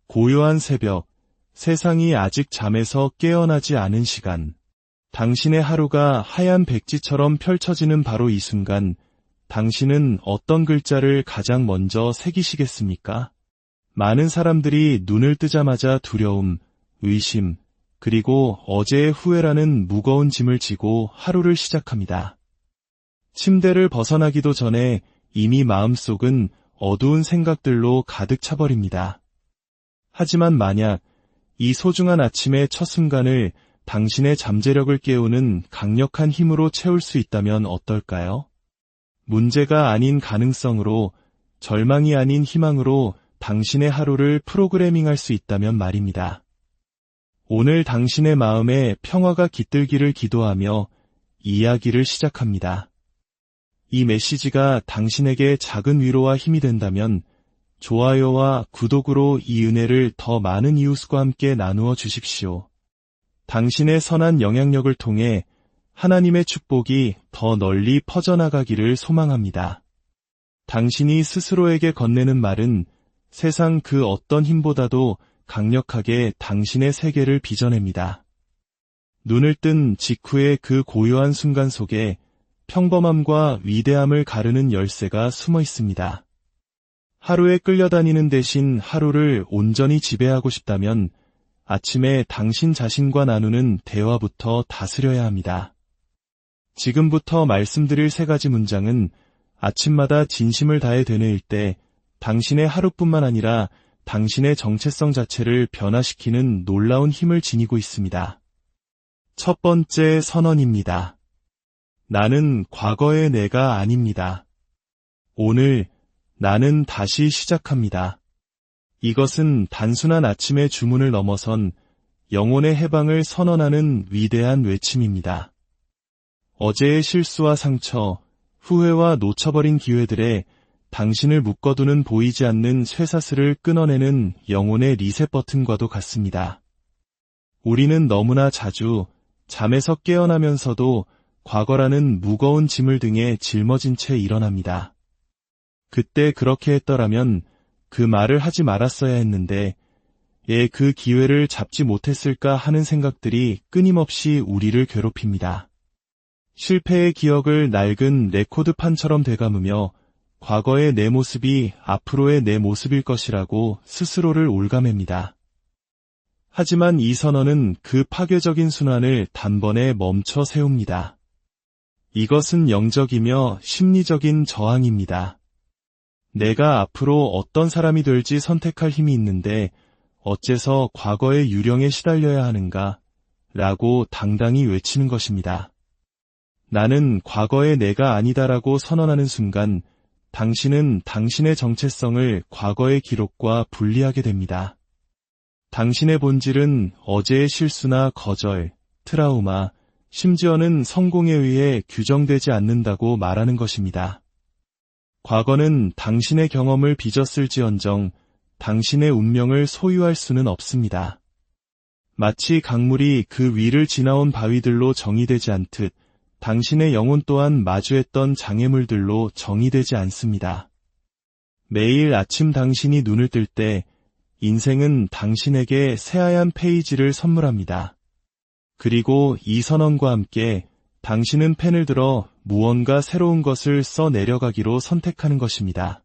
고요한 새벽, 세상이 아직 잠에서 깨어나지 않은 시간. 당신의 하루가 하얀 백지처럼 펼쳐지는 바로 이 순간, 당신은 어떤 글자를 가장 먼저 새기시겠습니까? 많은 사람들이 눈을 뜨자마자 두려움, 의심, 그리고 어제의 후회라는 무거운 짐을 지고 하루를 시작합니다. 침대를 벗어나기도 전에 이미 마음속은 어두운 생각들로 가득 차버립니다. 하지만 만약 이 소중한 아침의 첫 순간을 당신의 잠재력을 깨우는 강력한 힘으로 채울 수 있다면 어떨까요? 문제가 아닌 가능성으로, 절망이 아닌 희망으로 당신의 하루를 프로그래밍할 수 있다면 말입니다. 오늘 당신의 마음에 평화가 깃들기를 기도하며 이야기를 시작합니다. 이 메시지가 당신에게 작은 위로와 힘이 된다면 좋아요와 구독으로 이 은혜를 더 많은 이웃과 함께 나누어 주십시오. 당신의 선한 영향력을 통해 하나님의 축복이 더 널리 퍼져나가기를 소망합니다. 당신이 스스로에게 건네는 말은 세상 그 어떤 힘보다도 강력하게 당신의 세계를 빚어냅니다. 눈을 뜬 직후의 그 고요한 순간 속에 평범함과 위대함을 가르는 열쇠가 숨어 있습니다. 하루에 끌려다니는 대신 하루를 온전히 지배하고 싶다면 아침에 당신 자신과 나누는 대화부터 다스려야 합니다. 지금부터 말씀드릴 3가지 문장은 아침마다 진심을 다해 되뇌일 때 당신의 하루뿐만 아니라 당신의 정체성 자체를 변화시키는 놀라운 힘을 지니고 있습니다. 첫 번째 선언입니다. 나는 과거의 내가 아닙니다. 오늘 나는 다시 시작합니다. 이것은 단순한 아침의 주문을 넘어선 영혼의 해방을 선언하는 위대한 외침입니다. 어제의 실수와 상처, 후회와 놓쳐버린 기회들에 당신을 묶어두는 보이지 않는 쇠사슬을 끊어내는 영혼의 리셋 버튼과도 같습니다. 우리는 너무나 자주 잠에서 깨어나면서도 과거라는 무거운 짐을 등에 짊어진 채 일어납니다. 그때 그렇게 했더라면 그 말을 하지 말았어야 했는데 그 기회를 잡지 못했을까 하는 생각들이 끊임없이 우리를 괴롭힙니다. 실패의 기억을 낡은 레코드판처럼 되감으며 과거의 내 모습이 앞으로의 내 모습일 것이라고 스스로를 올가맵니다. 하지만 이 선언은 그 파괴적인 순환을 단번에 멈춰 세웁니다. 이것은 영적이며 심리적인 저항입니다. 내가 앞으로 어떤 사람이 될지 선택할 힘이 있는데 어째서 과거의 유령에 시달려야 하는가? 라고 당당히 외치는 것입니다. 나는 과거의 내가 아니다라고 선언하는 순간 당신은 당신의 정체성을 과거의 기록과 분리하게 됩니다. 당신의 본질은 어제의 실수나 거절, 트라우마, 심지어는 성공에 의해 규정되지 않는다고 말하는 것입니다. 과거는 당신의 경험을 빚었을지언정 당신의 운명을 소유할 수는 없습니다. 마치 강물이 그 위를 지나온 바위들로 정의되지 않듯 당신의 영혼 또한 마주했던 장애물들로 정의되지 않습니다. 매일 아침 당신이 눈을 뜰 때 인생은 당신에게 새하얀 페이지를 선물합니다. 그리고 이 선언과 함께 당신은 펜을 들어 무언가 새로운 것을 써 내려가기로 선택하는 것입니다.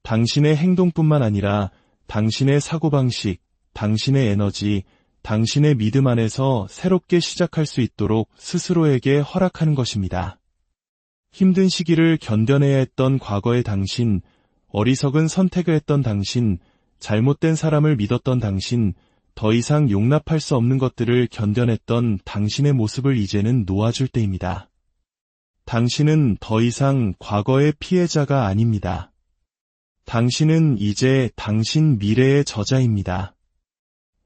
당신의 행동뿐만 아니라 당신의 사고방식, 당신의 에너지, 당신의 믿음 안에서 새롭게 시작할 수 있도록 스스로에게 허락하는 것입니다. 힘든 시기를 견뎌내야 했던 과거의 당신, 어리석은 선택을 했던 당신, 잘못된 사람을 믿었던 당신, 더 이상 용납할 수 없는 것들을 견뎌냈던 당신의 모습을 이제는 놓아줄 때입니다. 당신은 더 이상 과거의 피해자가 아닙니다. 당신은 이제 당신 미래의 저자입니다.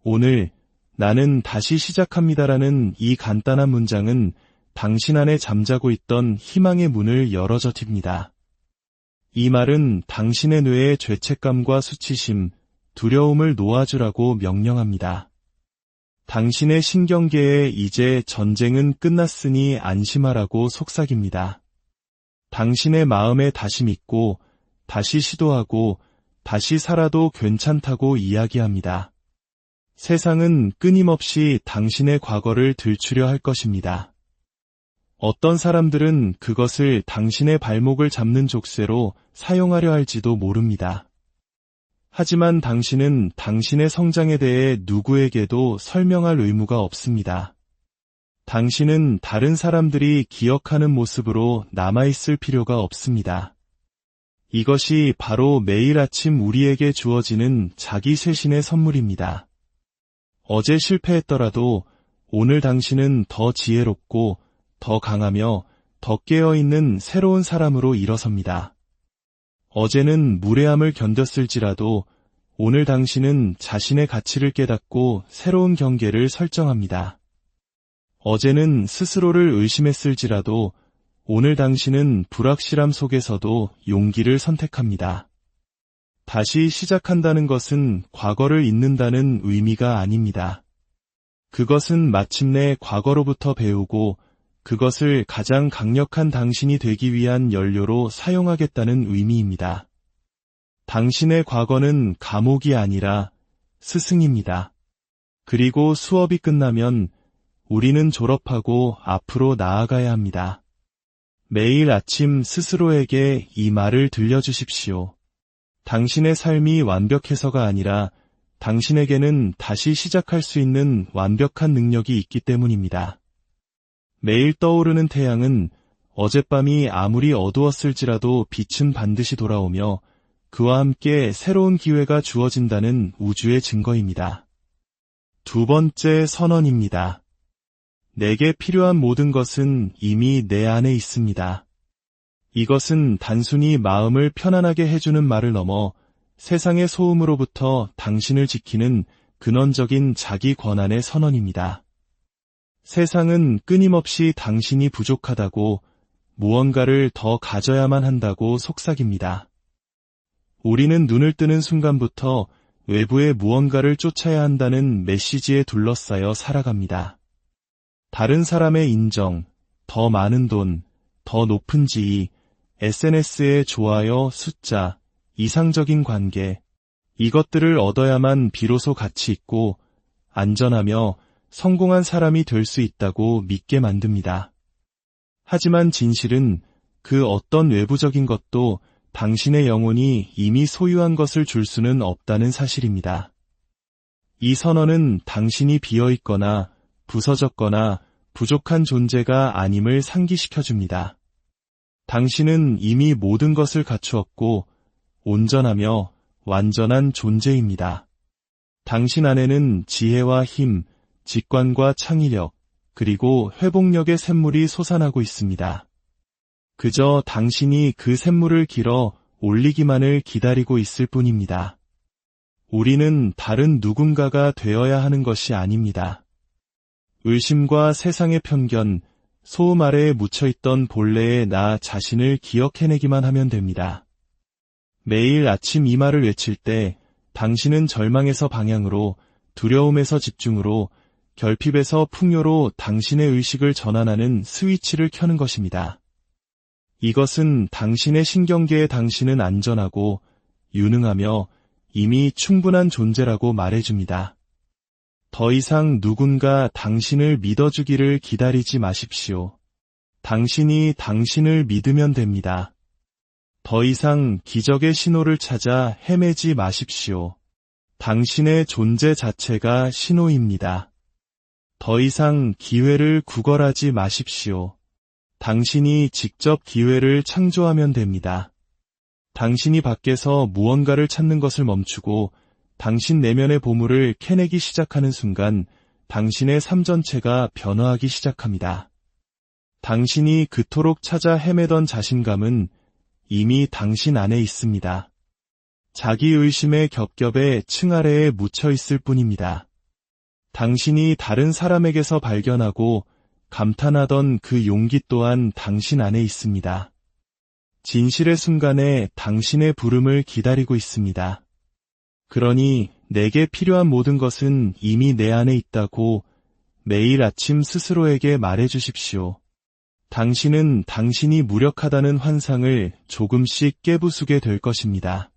오늘 나는 다시 시작합니다라는 이 간단한 문장은 당신 안에 잠자고 있던 희망의 문을 열어젖힙니다. 이 말은 당신의 뇌의 죄책감과 수치심, 두려움을 놓아주라고 명령합니다. 당신의 신경계에 이제 전쟁은 끝났으니 안심하라고 속삭입니다. 당신의 마음에 다시 믿고, 다시 시도하고, 다시 살아도 괜찮다고 이야기합니다. 세상은 끊임없이 당신의 과거를 들추려 할 것입니다. 어떤 사람들은 그것을 당신의 발목을 잡는 족쇄로 사용하려 할지도 모릅니다. 하지만 당신은 당신의 성장에 대해 누구에게도 설명할 의무가 없습니다. 당신은 다른 사람들이 기억하는 모습으로 남아있을 필요가 없습니다. 이것이 바로 매일 아침 우리에게 주어지는 자기 쇄신의 선물입니다. 어제 실패했더라도 오늘 당신은 더 지혜롭고 더 강하며 더 깨어있는 새로운 사람으로 일어섭니다. 어제는 무례함을 견뎠을지라도 오늘 당신은 자신의 가치를 깨닫고 새로운 경계를 설정합니다. 어제는 스스로를 의심했을지라도 오늘 당신은 불확실함 속에서도 용기를 선택합니다. 다시 시작한다는 것은 과거를 잊는다는 의미가 아닙니다. 그것은 마침내 과거로부터 배우고 그것을 가장 강력한 당신이 되기 위한 연료로 사용하겠다는 의미입니다. 당신의 과거는 감옥이 아니라 스승입니다. 그리고 수업이 끝나면 우리는 졸업하고 앞으로 나아가야 합니다. 매일 아침 스스로에게 이 말을 들려주십시오. 당신의 삶이 완벽해서가 아니라 당신에게는 다시 시작할 수 있는 완벽한 능력이 있기 때문입니다. 매일 떠오르는 태양은 어젯밤이 아무리 어두웠을지라도 빛은 반드시 돌아오며 그와 함께 새로운 기회가 주어진다는 우주의 증거입니다. 두 번째 선언입니다. 내게 필요한 모든 것은 이미 내 안에 있습니다. 이것은 단순히 마음을 편안하게 해주는 말을 넘어 세상의 소음으로부터 당신을 지키는 근원적인 자기 권한의 선언입니다. 세상은 끊임없이 당신이 부족하다고 무언가를 더 가져야만 한다고 속삭입니다. 우리는 눈을 뜨는 순간부터 외부의 무언가를 쫓아야 한다는 메시지에 둘러싸여 살아갑니다. 다른 사람의 인정, 더 많은 돈, 더 높은 지위, SNS의 좋아요, 숫자, 이상적인 관계, 이것들을 얻어야만 비로소 가치 있고 안전하며 성공한 사람이 될 수 있다고 믿게 만듭니다. 하지만 진실은 그 어떤 외부적인 것도 당신의 영혼이 이미 소유한 것을 줄 수는 없다는 사실입니다. 이 선언은 당신이 비어있거나 부서졌거나 부족한 존재가 아님을 상기시켜줍니다. 당신은 이미 모든 것을 갖추었고 온전하며 완전한 존재입니다. 당신 안에는 지혜와 힘, 직관과 창의력, 그리고 회복력의 샘물이 솟아나고 있습니다. 그저 당신이 그 샘물을 길어 올리기만을 기다리고 있을 뿐입니다. 우리는 다른 누군가가 되어야 하는 것이 아닙니다. 의심과 세상의 편견, 소음 아래에 묻혀있던 본래의 나 자신을 기억해내기만 하면 됩니다. 매일 아침 이 말을 외칠 때 당신은 절망에서 방향으로, 두려움에서 집중으로, 결핍에서 풍요로 당신의 의식을 전환하는 스위치를 켜는 것입니다. 이것은 당신의 신경계에 당신은 안전하고 유능하며 이미 충분한 존재라고 말해줍니다. 더 이상 누군가 당신을 믿어주기를 기다리지 마십시오. 당신이 당신을 믿으면 됩니다. 더 이상 기적의 신호를 찾아 헤매지 마십시오. 당신의 존재 자체가 신호입니다. 더 이상 기회를 구걸하지 마십시오. 당신이 직접 기회를 창조하면 됩니다. 당신이 밖에서 무언가를 찾는 것을 멈추고 당신 내면의 보물을 캐내기 시작하는 순간 당신의 삶 전체가 변화하기 시작합니다. 당신이 그토록 찾아 헤매던 자신감은 이미 당신 안에 있습니다. 자기의심의 겹겹에 층 아래에 묻혀 있을 뿐입니다. 당신이 다른 사람에게서 발견하고 감탄하던 그 용기 또한 당신 안에 있습니다. 진실의 순간에 당신의 부름을 기다리고 있습니다. 그러니 내게 필요한 모든 것은 이미 내 안에 있다고 매일 아침 스스로에게 말해주십시오. 당신은 당신이 무력하다는 환상을 조금씩 깨부수게 될 것입니다.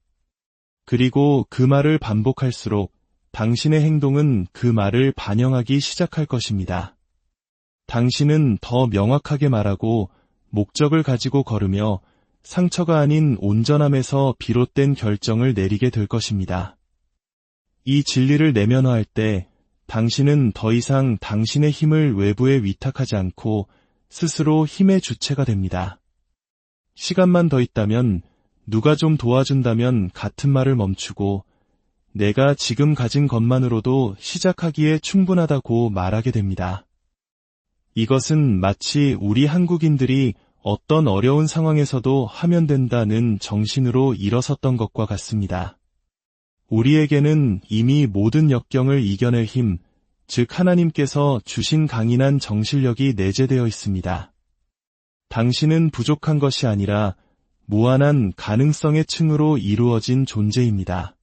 그리고 그 말을 반복할수록 당신의 행동은 그 말을 반영하기 시작할 것입니다. 당신은 더 명확하게 말하고 목적을 가지고 걸으며 상처가 아닌 온전함에서 비롯된 결정을 내리게 될 것입니다. 이 진리를 내면화할 때 당신은 더 이상 당신의 힘을 외부에 위탁하지 않고 스스로 힘의 주체가 됩니다. 시간만 더 있다면, 누가 좀 도와준다면 같은 말을 멈추고 내가 지금 가진 것만으로도 시작하기에 충분하다고 말하게 됩니다. 이것은 마치 우리 한국인들이 어떤 어려운 상황에서도 하면 된다는 정신으로 일어섰던 것과 같습니다. 우리에게는 이미 모든 역경을 이겨낼 힘, 즉 하나님께서 주신 강인한 정신력이 내재되어 있습니다. 당신은 부족한 것이 아니라 무한한 가능성의 층으로 이루어진 존재입니다.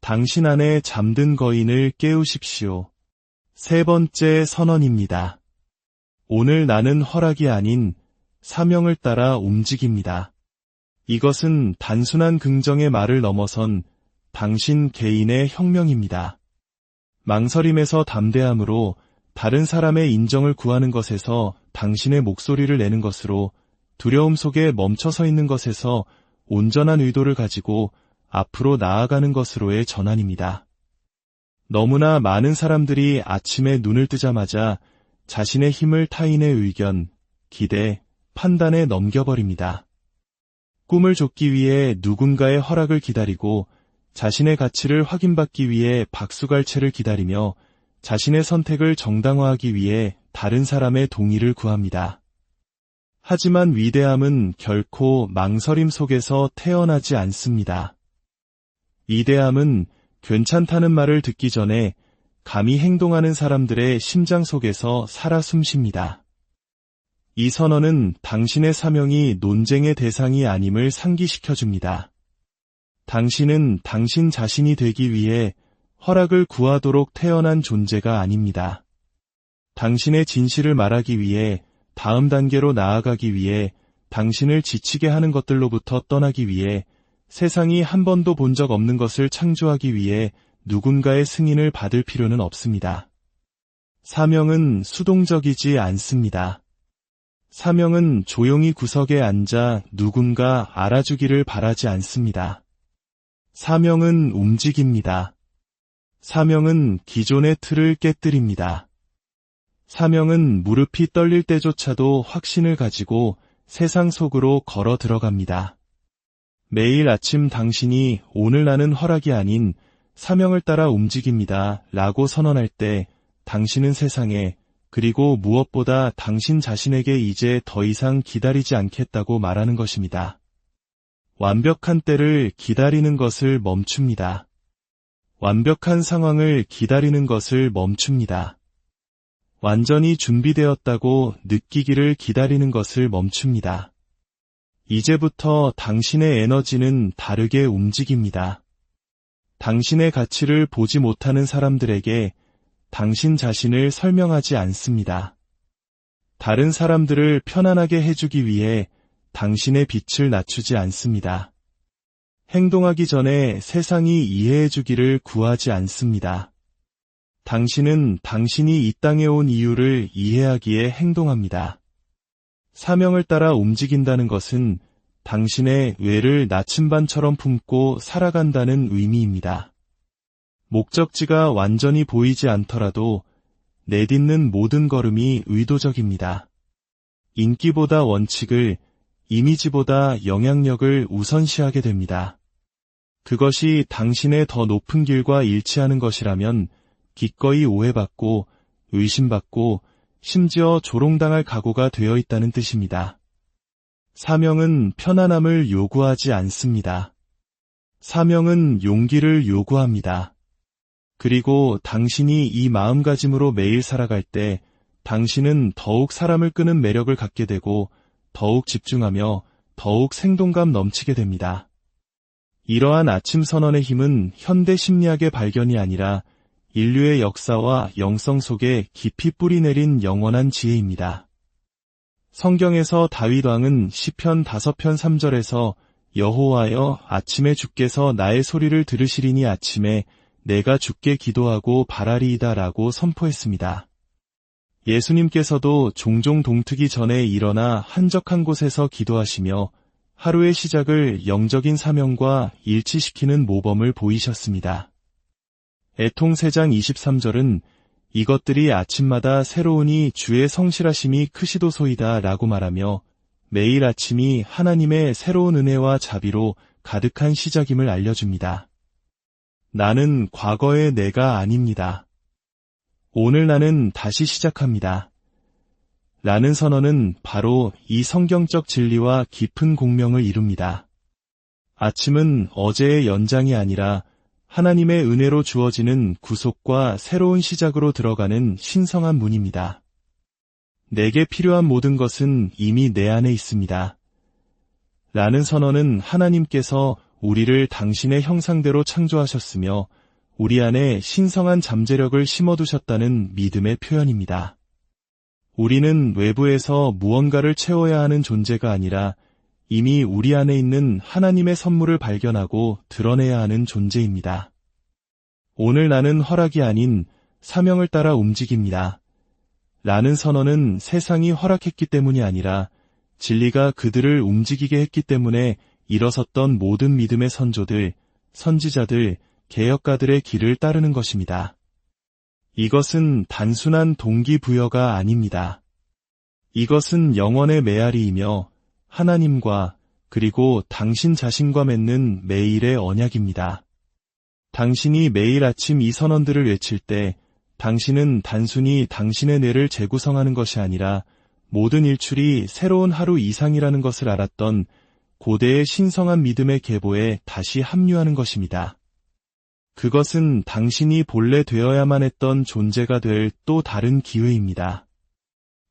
당신 안에 잠든 거인을 깨우십시오. 세 번째 선언입니다. 오늘 나는 허락이 아닌 사명을 따라 움직입니다. 이것은 단순한 긍정의 말을 넘어선 당신 개인의 혁명입니다. 망설임에서 담대함으로 다른 사람의 인정을 구하는 것에서 당신의 목소리를 내는 것으로, 두려움 속에 멈춰서 있는 것에서 온전한 의도를 가지고 앞으로 나아가는 것으로의 전환입니다. 너무나 많은 사람들이 아침에 눈을 뜨자마자 자신의 힘을 타인의 의견, 기대, 판단에 넘겨버립니다. 꿈을 좇기 위해 누군가의 허락을 기다리고 자신의 가치를 확인받기 위해 박수갈채를 기다리며 자신의 선택을 정당화하기 위해 다른 사람의 동의를 구합니다. 하지만 위대함은 결코 망설임 속에서 태어나지 않습니다. 위대함은 괜찮다는 말을 듣기 전에 감히 행동하는 사람들의 심장 속에서 살아 숨쉽니다. 이 선언은 당신의 사명이 논쟁의 대상이 아님을 상기시켜줍니다. 당신은 당신 자신이 되기 위해 허락을 구하도록 태어난 존재가 아닙니다. 당신의 진실을 말하기 위해, 다음 단계로 나아가기 위해, 당신을 지치게 하는 것들로부터 떠나기 위해, 세상이 한 번도 본 적 없는 것을 창조하기 위해 누군가의 승인을 받을 필요는 없습니다. 사명은 수동적이지 않습니다. 사명은 조용히 구석에 앉아 누군가 알아주기를 바라지 않습니다. 사명은 움직입니다. 사명은 기존의 틀을 깨뜨립니다. 사명은 무릎이 떨릴 때조차도 확신을 가지고 세상 속으로 걸어 들어갑니다. 매일 아침 당신이 오늘 나는 허락이 아닌 사명을 따라 움직입니다 라고 선언할 때 당신은 세상에, 그리고 무엇보다 당신 자신에게 이제 더 이상 기다리지 않겠다고 말하는 것입니다. 완벽한 때를 기다리는 것을 멈춥니다. 완벽한 상황을 기다리는 것을 멈춥니다. 완전히 준비되었다고 느끼기를 기다리는 것을 멈춥니다. 이제부터 당신의 에너지는 다르게 움직입니다. 당신의 가치를 보지 못하는 사람들에게 당신 자신을 설명하지 않습니다. 다른 사람들을 편안하게 해주기 위해 당신의 빛을 낮추지 않습니다. 행동하기 전에 세상이 이해해주기를 구하지 않습니다. 당신은 당신이 이 땅에 온 이유를 이해하기에 행동합니다. 사명을 따라 움직인다는 것은 당신의 뇌를 나침반처럼 품고 살아간다는 의미입니다. 목적지가 완전히 보이지 않더라도 내딛는 모든 걸음이 의도적입니다. 인기보다 원칙을, 이미지보다 영향력을 우선시하게 됩니다. 그것이 당신의 더 높은 길과 일치하는 것이라면 기꺼이 오해받고 의심받고 심지어 조롱당할 각오가 되어 있다는 뜻입니다. 사명은 편안함을 요구하지 않습니다. 사명은 용기를 요구합니다. 그리고 당신이 이 마음가짐으로 매일 살아갈 때 당신은 더욱 사람을 끄는 매력을 갖게 되고 더욱 집중하며 더욱 생동감 넘치게 됩니다. 이러한 아침 선언의 힘은 현대 심리학의 발견이 아니라 인류의 역사와 영성 속에 깊이 뿌리내린 영원한 지혜입니다. 성경에서 다윗 왕은 시편 5편 3절에서 여호와여, 아침에 주께서 나의 소리를 들으시리니 아침에 내가 주께 기도하고 바라리이다 라고 선포했습니다. 예수님께서도 종종 동트기 전에 일어나 한적한 곳에서 기도하시며 하루의 시작을 영적인 사명과 일치시키는 모범을 보이셨습니다. 애통 3장 23절은 이것들이 아침마다 새로우니 주의 성실하심이 크시도소이다 라고 말하며 매일 아침이 하나님의 새로운 은혜와 자비로 가득한 시작임을 알려줍니다. 나는 과거의 내가 아닙니다. 오늘 나는 다시 시작합니다. 라는 선언은 바로 이 성경적 진리와 깊은 공명을 이룹니다. 아침은 어제의 연장이 아니라 하나님의 은혜로 주어지는 구속과 새로운 시작으로 들어가는 신성한 문입니다. 내게 필요한 모든 것은 이미 내 안에 있습니다. 라는 선언은 하나님께서 우리를 당신의 형상대로 창조하셨으며 우리 안에 신성한 잠재력을 심어두셨다는 믿음의 표현입니다. 우리는 외부에서 무언가를 채워야 하는 존재가 아니라 이미 우리 안에 있는 하나님의 선물을 발견하고 드러내야 하는 존재입니다. 오늘 나는 허락이 아닌 사명을 따라 움직입니다. 라는 선언은 세상이 허락했기 때문이 아니라 진리가 그들을 움직이게 했기 때문에 일어섰던 모든 믿음의 선조들, 선지자들, 개혁가들의 길을 따르는 것입니다. 이것은 단순한 동기부여가 아닙니다. 이것은 영원의 메아리이며 하나님과 그리고 당신 자신과 맺는 매일의 언약입니다. 당신이 매일 아침 이 선언들을 외칠 때 당신은 단순히 당신의 뇌를 재구성하는 것이 아니라 모든 일출이 새로운 하루 이상이라는 것을 알았던 고대의 신성한 믿음의 계보에 다시 합류하는 것입니다. 그것은 당신이 본래 되어야만 했던 존재가 될 또 다른 기회입니다.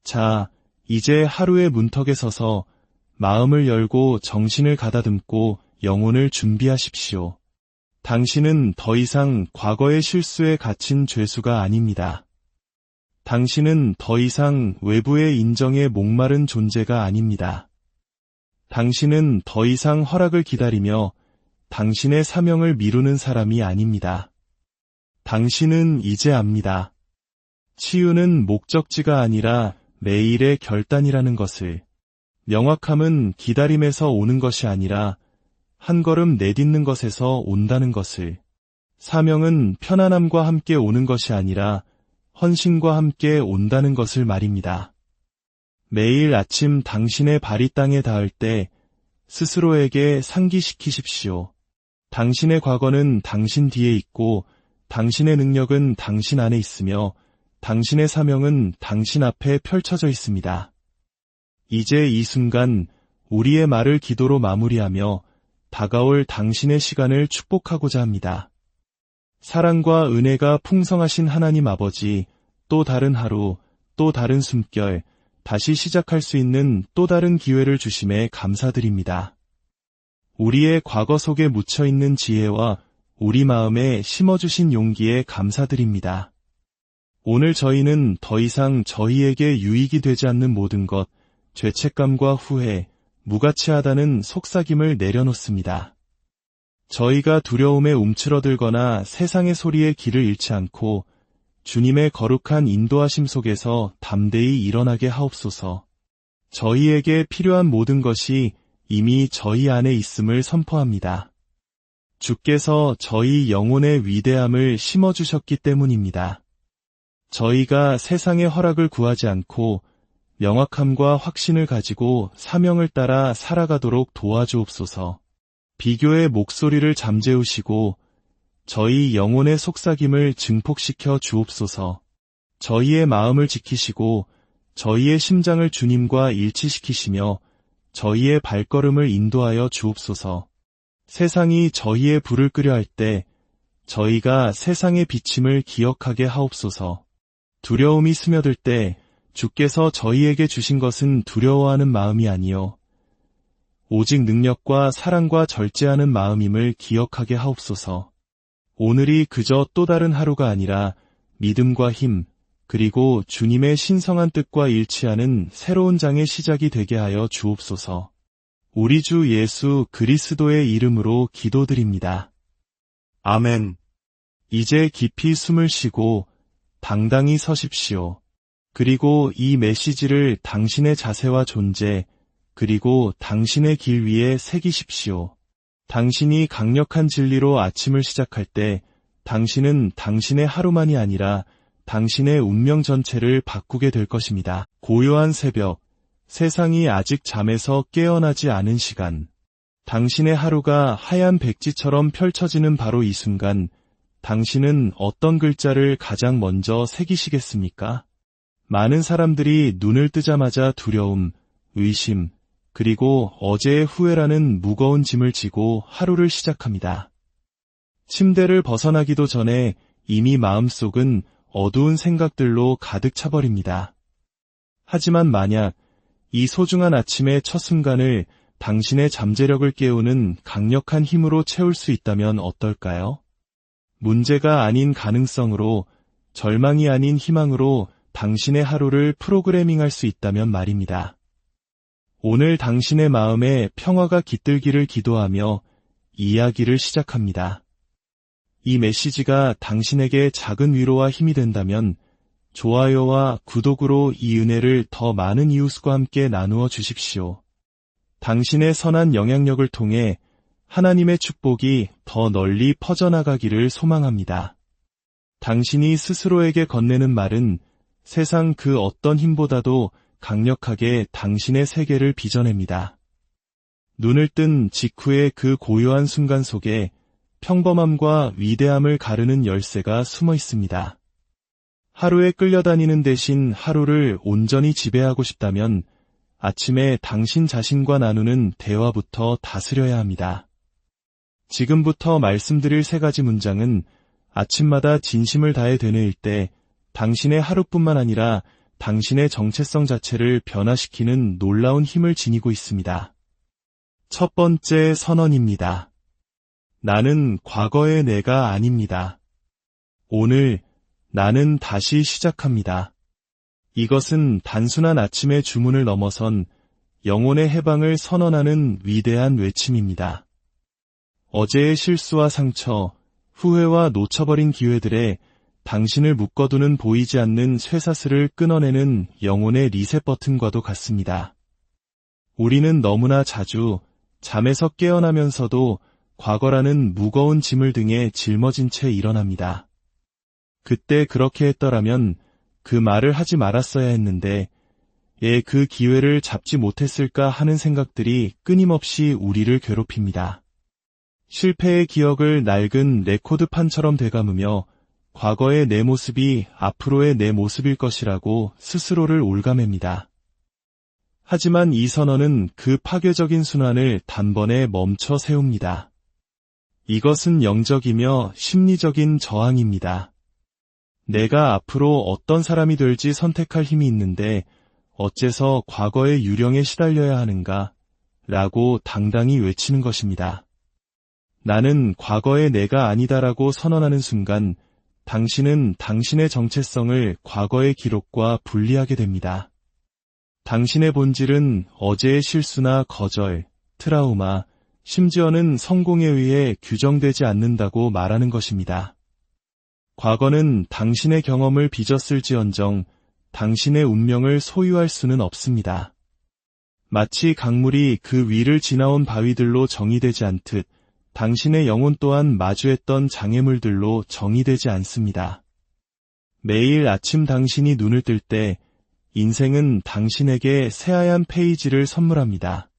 자, 이제 하루의 문턱에 서서 마음을 열고 정신을 가다듬고 영혼을 준비하십시오. 당신은 더 이상 과거의 실수에 갇힌 죄수가 아닙니다. 당신은 더 이상 외부의 인정에 목마른 존재가 아닙니다. 당신은 더 이상 허락을 기다리며 당신의 사명을 미루는 사람이 아닙니다. 당신은 이제 압니다. 치유는 목적지가 아니라 매일의 결단이라는 것을. 명확함은 기다림에서 오는 것이 아니라 한 걸음 내딛는 것에서 온다는 것을. 사명은 편안함과 함께 오는 것이 아니라 헌신과 함께 온다는 것을 말입니다. 매일 아침 당신의 발이 땅에 닿을 때 스스로에게 상기시키십시오. 당신의 과거는 당신 뒤에 있고 당신의 능력은 당신 안에 있으며 당신의 사명은 당신 앞에 펼쳐져 있습니다. 이제 이 순간 우리의 말을 기도로 마무리하며 다가올 당신의 시간을 축복하고자 합니다. 사랑과 은혜가 풍성하신 하나님 아버지, 또 다른 하루, 또 다른 숨결, 다시 시작할 수 있는 또 다른 기회를 주심에 감사드립니다. 우리의 과거 속에 묻혀있는 지혜와 우리 마음에 심어주신 용기에 감사드립니다. 오늘 저희는 더 이상 저희에게 유익이 되지 않는 모든 것, 죄책감과 후회, 무가치하다는 속삭임을 내려놓습니다. 저희가 두려움에 움츠러들거나 세상의 소리에 귀를 잃지 않고 주님의 거룩한 인도하심 속에서 담대히 일어나게 하옵소서. 저희에게 필요한 모든 것이 이미 저희 안에 있음을 선포합니다. 주께서 저희 영혼의 위대함을 심어주셨기 때문입니다. 저희가 세상의 허락을 구하지 않고 명확함과 확신을 가지고 사명을 따라 살아가도록 도와주옵소서. 비교의 목소리를 잠재우시고 저희 영혼의 속삭임을 증폭시켜 주옵소서. 저희의 마음을 지키시고 저희의 심장을 주님과 일치시키시며 저희의 발걸음을 인도하여 주옵소서. 세상이 저희의 불을 끄려 할 때 저희가 세상의 비침을 기억하게 하옵소서. 두려움이 스며들 때 주께서 저희에게 주신 것은 두려워하는 마음이 아니요 오직 능력과 사랑과 절제하는 마음임을 기억하게 하옵소서. 오늘이 그저 또 다른 하루가 아니라 믿음과 힘, 그리고 주님의 신성한 뜻과 일치하는 새로운 장의 시작이 되게 하여 주옵소서. 우리 주 예수 그리스도의 이름으로 기도드립니다. 아멘. 이제 깊이 숨을 쉬고 당당히 서십시오. 그리고 이 메시지를 당신의 자세와 존재, 그리고 당신의 길 위에 새기십시오. 당신이 강력한 진리로 아침을 시작할 때 당신은 당신의 하루만이 아니라 당신의 운명 전체를 바꾸게 될 것입니다. 고요한 새벽, 세상이 아직 잠에서 깨어나지 않은 시간, 당신의 하루가 하얀 백지처럼 펼쳐지는 바로 이 순간, 당신은 어떤 글자를 가장 먼저 새기시겠습니까? 많은 사람들이 눈을 뜨자마자 두려움, 의심, 그리고 어제의 후회라는 무거운 짐을 지고 하루를 시작합니다. 침대를 벗어나기도 전에 이미 마음속은 어두운 생각들로 가득 차버립니다. 하지만 만약 이 소중한 아침의 첫 순간을 당신의 잠재력을 깨우는 강력한 힘으로 채울 수 있다면 어떨까요? 문제가 아닌 가능성으로, 절망이 아닌 희망으로 당신의 하루를 프로그래밍할 수 있다면 말입니다. 오늘 당신의 마음에 평화가 깃들기를 기도하며 이야기를 시작합니다. 이 메시지가 당신에게 작은 위로와 힘이 된다면 좋아요와 구독으로 이 은혜를 더 많은 이웃과 함께 나누어 주십시오. 당신의 선한 영향력을 통해 하나님의 축복이 더 널리 퍼져나가기를 소망합니다. 당신이 스스로에게 건네는 말은 세상 그 어떤 힘보다도 강력하게 당신의 세계를 빚어냅니다. 눈을 뜬 직후의 그 고요한 순간 속에 평범함과 위대함을 가르는 열쇠가 숨어 있습니다. 하루에 끌려다니는 대신 하루를 온전히 지배하고 싶다면 아침에 당신 자신과 나누는 대화부터 다스려야 합니다. 지금부터 말씀드릴 3가지 문장은 아침마다 진심을 다해 되뇌일 때 당신의 하루뿐만 아니라 당신의 정체성 자체를 변화시키는 놀라운 힘을 지니고 있습니다. 첫 번째 선언입니다. 나는 과거의 내가 아닙니다. 오늘 나는 다시 시작합니다. 이것은 단순한 아침의 주문을 넘어선 영혼의 해방을 선언하는 위대한 외침입니다. 어제의 실수와 상처, 후회와 놓쳐버린 기회들에 당신을 묶어두는 보이지 않는 쇠사슬을 끊어내는 영혼의 리셋 버튼과도 같습니다. 우리는 너무나 자주 잠에서 깨어나면서도 과거라는 무거운 짐을 등에 짊어진 채 일어납니다. 그때 그렇게 했더라면 그 말을 하지 말았어야 했는데 그 기회를 잡지 못했을까 하는 생각들이 끊임없이 우리를 괴롭힙니다. 실패의 기억을 낡은 레코드판처럼 되감으며 과거의 내 모습이 앞으로의 내 모습일 것이라고 스스로를 올가맵니다. 하지만 이 선언은 그 파괴적인 순환을 단번에 멈춰 세웁니다. 이것은 영적이며 심리적인 저항입니다. 내가 앞으로 어떤 사람이 될지 선택할 힘이 있는데 어째서 과거의 유령에 시달려야 하는가? 라고 당당히 외치는 것입니다. 나는 과거의 내가 아니다라고 선언하는 순간 당신은 당신의 정체성을 과거의 기록과 분리하게 됩니다. 당신의 본질은 어제의 실수나 거절, 트라우마, 심지어는 성공에 의해 규정되지 않는다고 말하는 것입니다. 과거는 당신의 경험을 빚었을지언정 당신의 운명을 소유할 수는 없습니다. 마치 강물이 그 위를 지나온 바위들로 정의되지 않듯 당신의 영혼 또한 마주했던 장애물들로 정의되지 않습니다. 매일 아침 당신이 눈을 뜰 때 인생은 당신에게 새하얀 페이지를 선물합니다.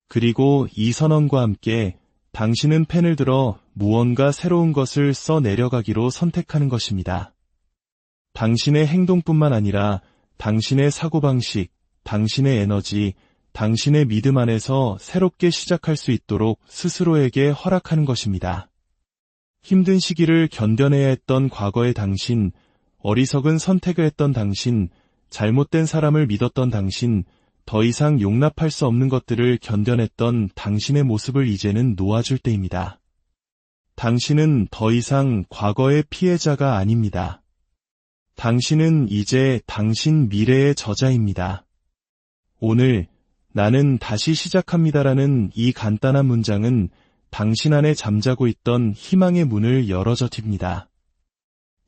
그리고 이 선언과 함께 당신은 펜을 들어 무언가 새로운 것을 써 내려가기로 선택하는 것입니다. 당신의 행동뿐만 아니라 당신의 사고방식, 당신의 에너지, 당신의 믿음 안에서 새롭게 시작할 수 있도록 스스로에게 허락하는 것입니다. 힘든 시기를 견뎌내야 했던 과거의 당신, 어리석은 선택을 했던 당신, 잘못된 사람을 믿었던 당신, 더 이상 용납할 수 없는 것들을 견뎌냈던 당신의 모습을 이제는 놓아줄 때입니다. 당신은 더 이상 과거의 피해자가 아닙니다. 당신은 이제 당신 미래의 저자입니다. 오늘 나는 다시 시작합니다라는 이 간단한 문장은 당신 안에 잠자고 있던 희망의 문을 열어줘 팁니다.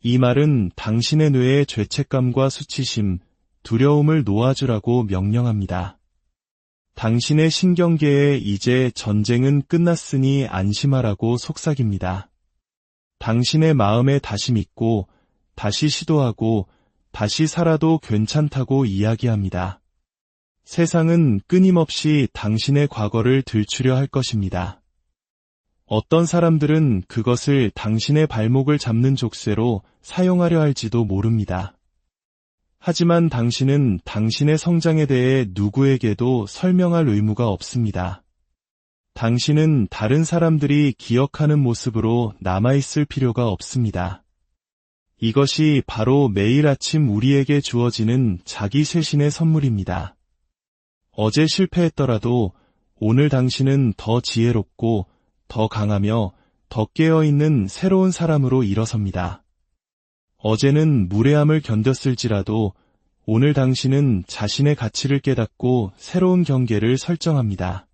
이 말은 당신의 뇌의 죄책감과 수치심, 두려움을 놓아주라고 명령합니다. 당신의 신경계에 이제 전쟁은 끝났으니 안심하라고 속삭입니다. 당신의 마음에 다시 믿고, 다시 시도하고, 다시 살아도 괜찮다고 이야기합니다. 세상은 끊임없이 당신의 과거를 들추려 할 것입니다. 어떤 사람들은 그것을 당신의 발목을 잡는 족쇄로 사용하려 할지도 모릅니다. 하지만 당신은 당신의 성장에 대해 누구에게도 설명할 의무가 없습니다. 당신은 다른 사람들이 기억하는 모습으로 남아있을 필요가 없습니다. 이것이 바로 매일 아침 우리에게 주어지는 자기 쇄신의 선물입니다. 어제 실패했더라도 오늘 당신은 더 지혜롭고 더 강하며 더 깨어있는 새로운 사람으로 일어섭니다. 어제는 무례함을 견뎠을지라도 오늘 당신은 자신의 가치를 깨닫고 새로운 경계를 설정합니다.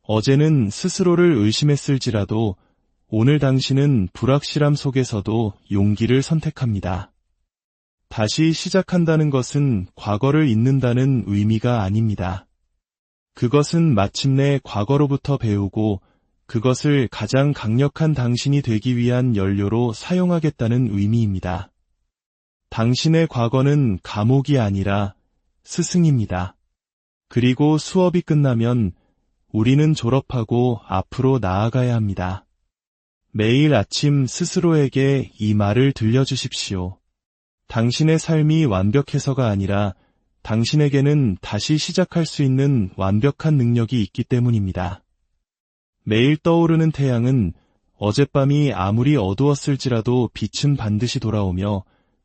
어제는 스스로를 의심했을지라도 오늘 당신은 불확실함 속에서도 용기를 선택합니다. 다시 시작한다는 것은 과거를 잊는다는 의미가 아닙니다. 그것은 마침내 과거로부터 배우고 그것을 가장 강력한 당신이 되기 위한 연료로 사용하겠다는 의미입니다. 당신의 과거는 감옥이 아니라 스승입니다. 그리고 수업이 끝나면 우리는 졸업하고 앞으로 나아가야 합니다. 매일 아침 스스로에게 이 말을 들려주십시오. 당신의 삶이 완벽해서가 아니라 당신에게는 다시 시작할 수 있는 완벽한 능력이 있기 때문입니다. 매일 떠오르는 태양은 어젯밤이 아무리 어두웠을지라도 빛은 반드시 돌아오며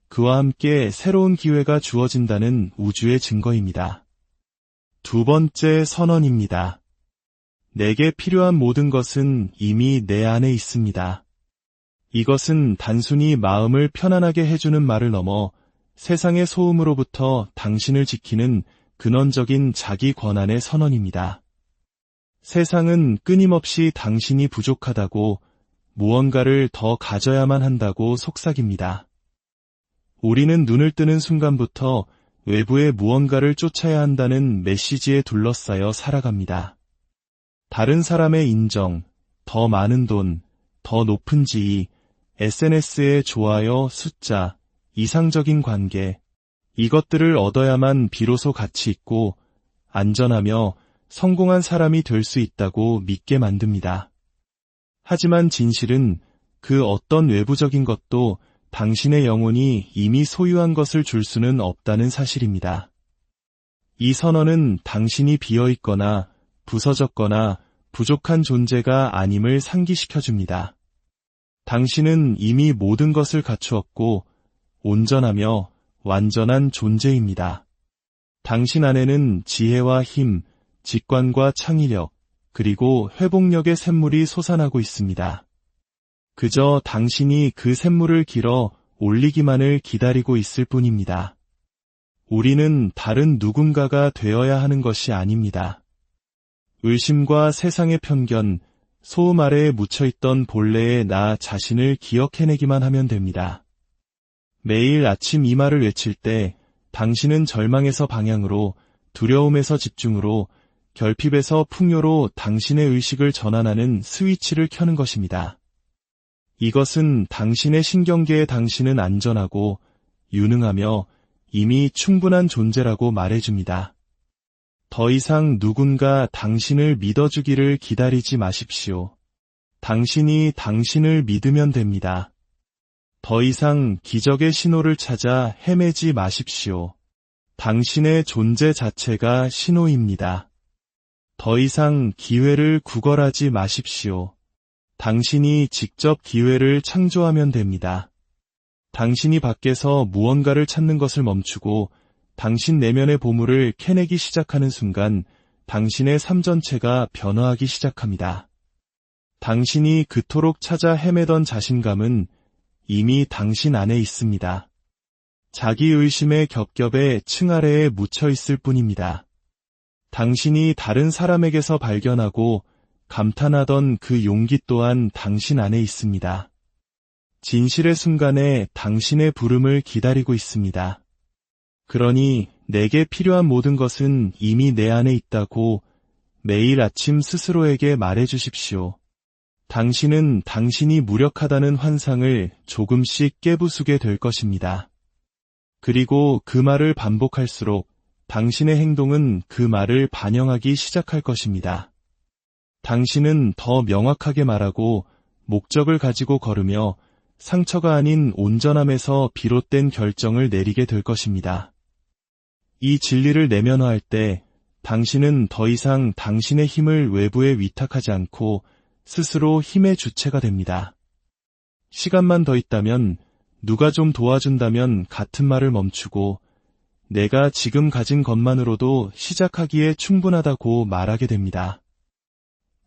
그와 함께 새로운 기회가 주어진다는 우주의 증거입니다. 두 번째 선언입니다. 내게 필요한 모든 것은 이미 내 안에 있습니다. 이것은 단순히 마음을 편안하게 해주는 말을 넘어 세상의 소음으로부터 당신을 지키는 근원적인 자기 권한의 선언입니다. 세상은 끊임없이 당신이 부족하다고, 무언가를 더 가져야만 한다고 속삭입니다. 우리는 눈을 뜨는 순간부터 외부의 무언가를 쫓아야 한다는 메시지에 둘러싸여 살아갑니다. 다른 사람의 인정, 더 많은 돈, 더 높은 지위, SNS의 좋아요, 숫자, 이상적인 관계, 이것들을 얻어야만 비로소 가치 있고 안전하며 성공한 사람이 될 수 있다고 믿게 만듭니다. 하지만 진실은 그 어떤 외부적인 것도 당신의 영혼이 이미 소유한 것을 줄 수는 없다는 사실입니다. 이 선언은 당신이 비어있거나 부서졌거나 부족한 존재가 아님을 상기시켜줍니다. 당신은 이미 모든 것을 갖추었고 온전하며 완전한 존재입니다. 당신 안에는 지혜와 힘, 직관과 창의력, 그리고 회복력의 샘물이 솟아나고 있습니다. 그저 당신이 그 샘물을 길어 올리기만을 기다리고 있을 뿐입니다. 우리는 다른 누군가가 되어야 하는 것이 아닙니다. 의심과 세상의 편견, 소음 아래에 묻혀있던 본래의 나 자신을 기억해내기만 하면 됩니다. 매일 아침 이 말을 외칠 때 당신은 절망에서 방향으로, 두려움에서 집중으로, 결핍에서 풍요로 당신의 의식을 전환하는 스위치를 켜는 것입니다. 이것은 당신의 신경계에 당신은 안전하고 유능하며 이미 충분한 존재라고 말해줍니다. 더 이상 누군가 당신을 믿어주기를 기다리지 마십시오. 당신이 당신을 믿으면 됩니다. 더 이상 기적의 신호를 찾아 헤매지 마십시오. 당신의 존재 자체가 신호입니다. 더 이상 기회를 구걸하지 마십시오. 당신이 직접 기회를 창조하면 됩니다. 당신이 밖에서 무언가를 찾는 것을 멈추고 당신 내면의 보물을 캐내기 시작하는 순간 당신의 삶 전체가 변화하기 시작합니다. 당신이 그토록 찾아 헤매던 자신감은 이미 당신 안에 있습니다. 자기의심의 겹겹에 층 아래에 묻혀 있을 뿐입니다. 당신이 다른 사람에게서 발견하고 감탄하던 그 용기 또한 당신 안에 있습니다. 진실의 순간에 당신의 부름을 기다리고 있습니다. 그러니 내게 필요한 모든 것은 이미 내 안에 있다고 매일 아침 스스로에게 말해 주십시오. 당신은 당신이 무력하다는 환상을 조금씩 깨부수게 될 것입니다. 그리고 그 말을 반복할수록 당신의 행동은 그 말을 반영하기 시작할 것입니다. 당신은 더 명확하게 말하고 목적을 가지고 걸으며 상처가 아닌 온전함에서 비롯된 결정을 내리게 될 것입니다. 이 진리를 내면화할 때 당신은 더 이상 당신의 힘을 외부에 위탁하지 않고 스스로 힘의 주체가 됩니다. 시간만 더 있다면, 누가 좀 도와준다면 같은 말을 멈추고 내가 지금 가진 것만으로도 시작하기에 충분하다고 말하게 됩니다.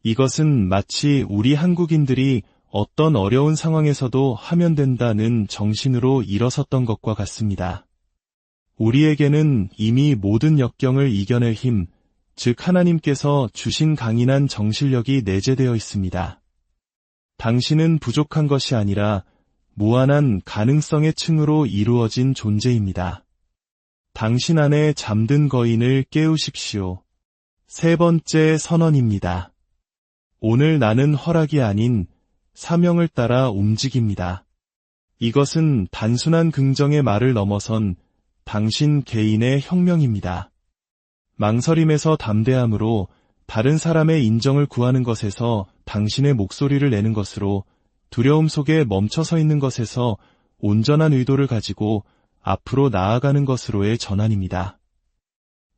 이것은 마치 우리 한국인들이 어떤 어려운 상황에서도 하면 된다는 정신으로 일어섰던 것과 같습니다. 우리에게는 이미 모든 역경을 이겨낼 힘, 즉 하나님께서 주신 강인한 정신력이 내재되어 있습니다. 당신은 부족한 것이 아니라 무한한 가능성의 층으로 이루어진 존재입니다. 당신 안에 잠든 거인을 깨우십시오. 세 번째 선언입니다. 오늘 나는 허락이 아닌 사명을 따라 움직입니다. 이것은 단순한 긍정의 말을 넘어선 당신 개인의 혁명입니다. 망설임에서 담대함으로 다른 사람의 인정을 구하는 것에서 당신의 목소리를 내는 것으로, 두려움 속에 멈춰서 있는 것에서 온전한 의도를 가지고 앞으로 나아가는 것으로의 전환입니다.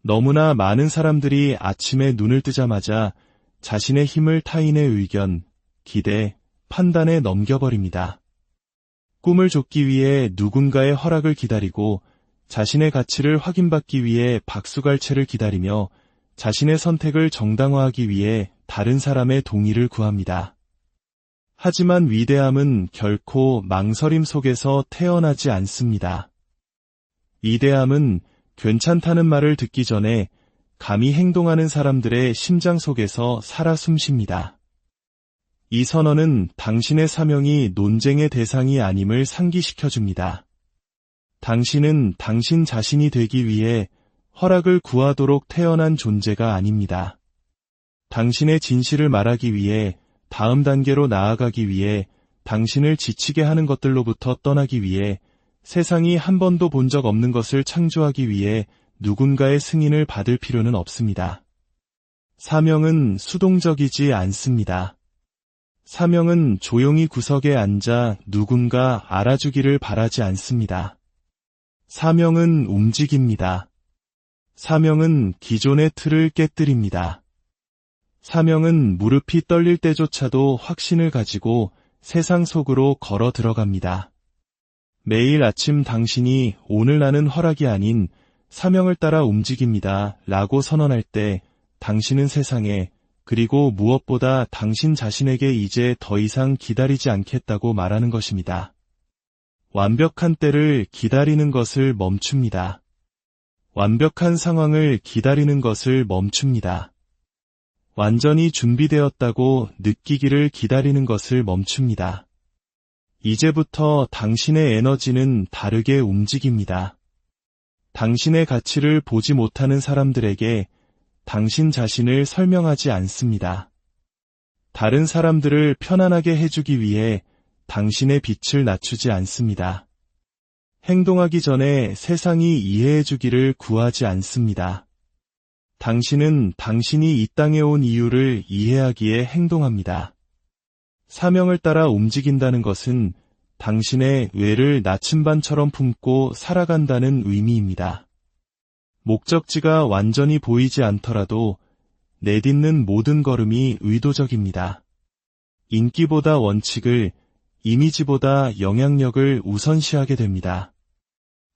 너무나 많은 사람들이 아침에 눈을 뜨자마자 자신의 힘을 타인의 의견, 기대, 판단에 넘겨버립니다. 꿈을 좇기 위해 누군가의 허락을 기다리고 자신의 가치를 확인받기 위해 박수갈채를 기다리며 자신의 선택을 정당화하기 위해 다른 사람의 동의를 구합니다. 하지만 위대함은 결코 망설임 속에서 태어나지 않습니다. 위대함은 괜찮다는 말을 듣기 전에 감히 행동하는 사람들의 심장 속에서 살아 숨쉽니다. 이 선언은 당신의 사명이 논쟁의 대상이 아님을 상기시켜줍니다. 당신은 당신 자신이 되기 위해 허락을 구하도록 태어난 존재가 아닙니다. 당신의 진실을 말하기 위해, 다음 단계로 나아가기 위해, 당신을 지치게 하는 것들로부터 떠나기 위해, 세상이 한 번도 본 적 없는 것을 창조하기 위해 누군가의 승인을 받을 필요는 없습니다. 사명은 수동적이지 않습니다. 사명은 조용히 구석에 앉아 누군가 알아주기를 바라지 않습니다. 사명은 움직입니다. 사명은 기존의 틀을 깨뜨립니다. 사명은 무릎이 떨릴 때조차도 확신을 가지고 세상 속으로 걸어 들어갑니다. 매일 아침 당신이 오늘 나는 허락이 아닌 사명을 따라 움직입니다 라고 선언할 때 당신은 세상에, 그리고 무엇보다 당신 자신에게 이제 더 이상 기다리지 않겠다고 말하는 것입니다. 완벽한 때를 기다리는 것을 멈춥니다. 완벽한 상황을 기다리는 것을 멈춥니다. 완전히 준비되었다고 느끼기를 기다리는 것을 멈춥니다. 이제부터 당신의 에너지는 다르게 움직입니다. 당신의 가치를 보지 못하는 사람들에게 당신 자신을 설명하지 않습니다. 다른 사람들을 편안하게 해주기 위해 당신의 빛을 낮추지 않습니다. 행동하기 전에 세상이 이해해주기를 구하지 않습니다. 당신은 당신이 이 땅에 온 이유를 이해하기에 행동합니다. 사명을 따라 움직인다는 것은 당신의 뇌를 나침반처럼 품고 살아간다는 의미입니다. 목적지가 완전히 보이지 않더라도 내딛는 모든 걸음이 의도적입니다. 인기보다 원칙을, 이미지보다 영향력을 우선시하게 됩니다.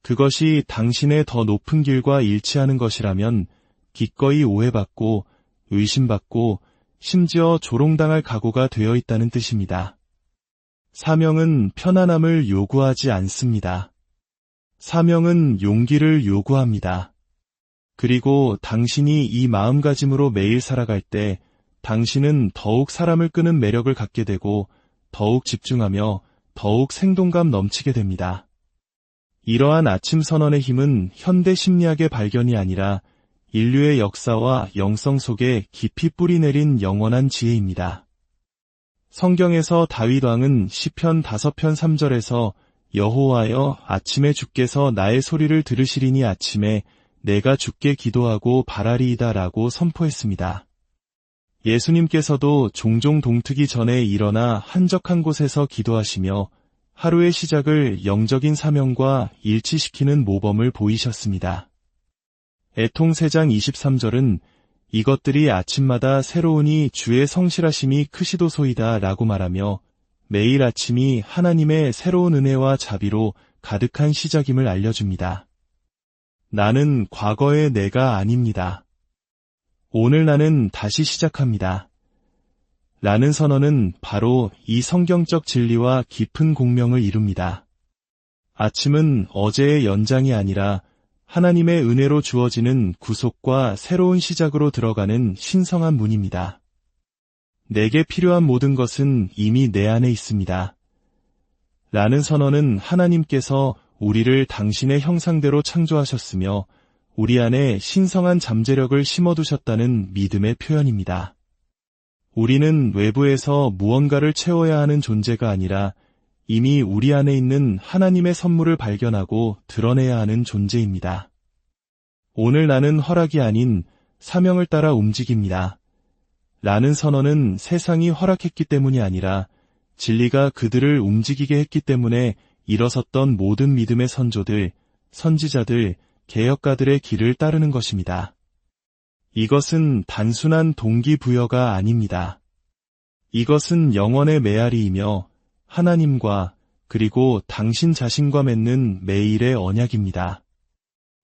그것이 당신의 더 높은 길과 일치하는 것이라면 기꺼이 오해받고 의심받고 심지어 조롱당할 각오가 되어 있다는 뜻입니다. 사명은 편안함을 요구하지 않습니다. 사명은 용기를 요구합니다. 그리고 당신이 이 마음가짐으로 매일 살아갈 때 당신은 더욱 사람을 끄는 매력을 갖게 되고 더욱 집중하며 더욱 생동감 넘치게 됩니다. 이러한 아침 선언의 힘은 현대 심리학의 발견이 아니라 인류의 역사와 영성 속에 깊이 뿌리내린 영원한 지혜입니다. 성경에서 다윗 왕은 시편 5편 3절에서 여호와여 아침에 주께서 나의 소리를 들으시리니 아침에 내가 주께 기도하고 바라리이다 라고 선포했습니다. 예수님께서도 종종 동트기 전에 일어나 한적한 곳에서 기도하시며 하루의 시작을 영적인 사명과 일치시키는 모범을 보이셨습니다. 애통 3장 23절은 이것들이 아침마다 새로우니 주의 성실하심이 크시도소이다 라고 말하며 매일 아침이 하나님의 새로운 은혜와 자비로 가득한 시작임을 알려줍니다. 나는 과거의 내가 아닙니다. 오늘 나는 다시 시작합니다. 라는 선언은 바로 이 성경적 진리와 깊은 공명을 이룹니다. 아침은 어제의 연장이 아니라 하나님의 은혜로 주어지는 구속과 새로운 시작으로 들어가는 신성한 문입니다. 내게 필요한 모든 것은 이미 내 안에 있습니다. 라는 선언은 하나님께서 우리를 당신의 형상대로 창조하셨으며 우리 안에 신성한 잠재력을 심어두셨다는 믿음의 표현입니다. 우리는 외부에서 무언가를 채워야 하는 존재가 아니라 이미 우리 안에 있는 하나님의 선물을 발견하고 드러내야 하는 존재입니다. 오늘 나는 허락이 아닌 사명을 따라 움직입니다. 라는 선언은 세상이 허락했기 때문이 아니라 진리가 그들을 움직이게 했기 때문에 일어섰던 모든 믿음의 선조들, 선지자들, 개혁가들의 길을 따르는 것입니다. 이것은 단순한 동기부여가 아닙니다. 이것은 영원의 메아리이며 하나님과 그리고 당신 자신과 맺는 매일의 언약입니다.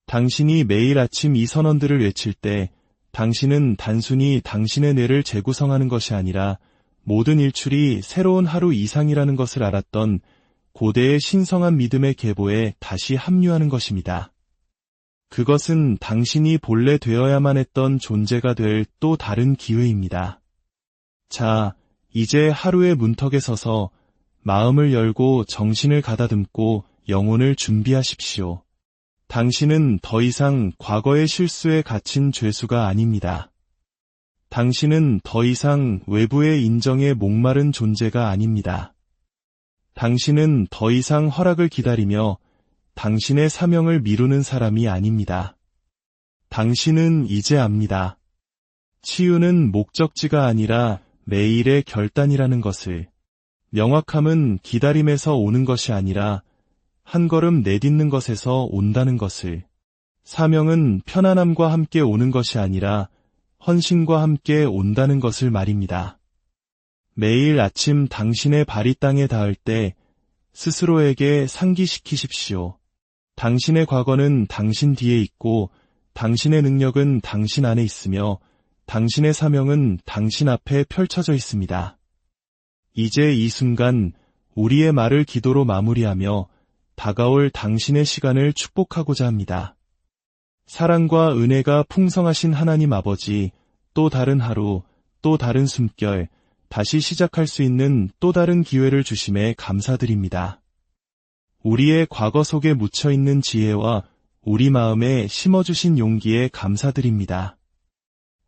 당신이 매일 아침 이 선언들을 외칠 때 당신은 단순히 당신의 뇌를 재구성하는 것이 아니라 모든 일출이 새로운 하루 이상이라는 것을 알았던 고대의 신성한 믿음의 계보에 다시 합류하는 것입니다. 그것은 당신이 본래 되어야만 했던 존재가 될 또 다른 기회입니다. 자, 이제 하루의 문턱에 서서 마음을 열고 정신을 가다듬고 영혼을 준비하십시오. 당신은 더 이상 과거의 실수에 갇힌 죄수가 아닙니다. 당신은 더 이상 외부의 인정에 목마른 존재가 아닙니다. 당신은 더 이상 허락을 기다리며 당신의 사명을 미루는 사람이 아닙니다. 당신은 이제 압니다. 치유는 목적지가 아니라 매일의 결단이라는 것을. 명확함은 기다림에서 오는 것이 아니라 한 걸음 내딛는 것에서 온다는 것을. 사명은 편안함과 함께 오는 것이 아니라 헌신과 함께 온다는 것을 말입니다. 매일 아침 당신의 발이 땅에 닿을 때 스스로에게 상기시키십시오. 당신의 과거는 당신 뒤에 있고 당신의 능력은 당신 안에 있으며 당신의 사명은 당신 앞에 펼쳐져 있습니다. 이제 이 순간 우리의 말을 기도로 마무리하며 다가올 당신의 시간을 축복하고자 합니다. 사랑과 은혜가 풍성하신 하나님 아버지, 또 다른 하루, 또 다른 숨결, 다시 시작할 수 있는 또 다른 기회를 주심에 감사드립니다. 우리의 과거 속에 묻혀있는 지혜와 우리 마음에 심어주신 용기에 감사드립니다.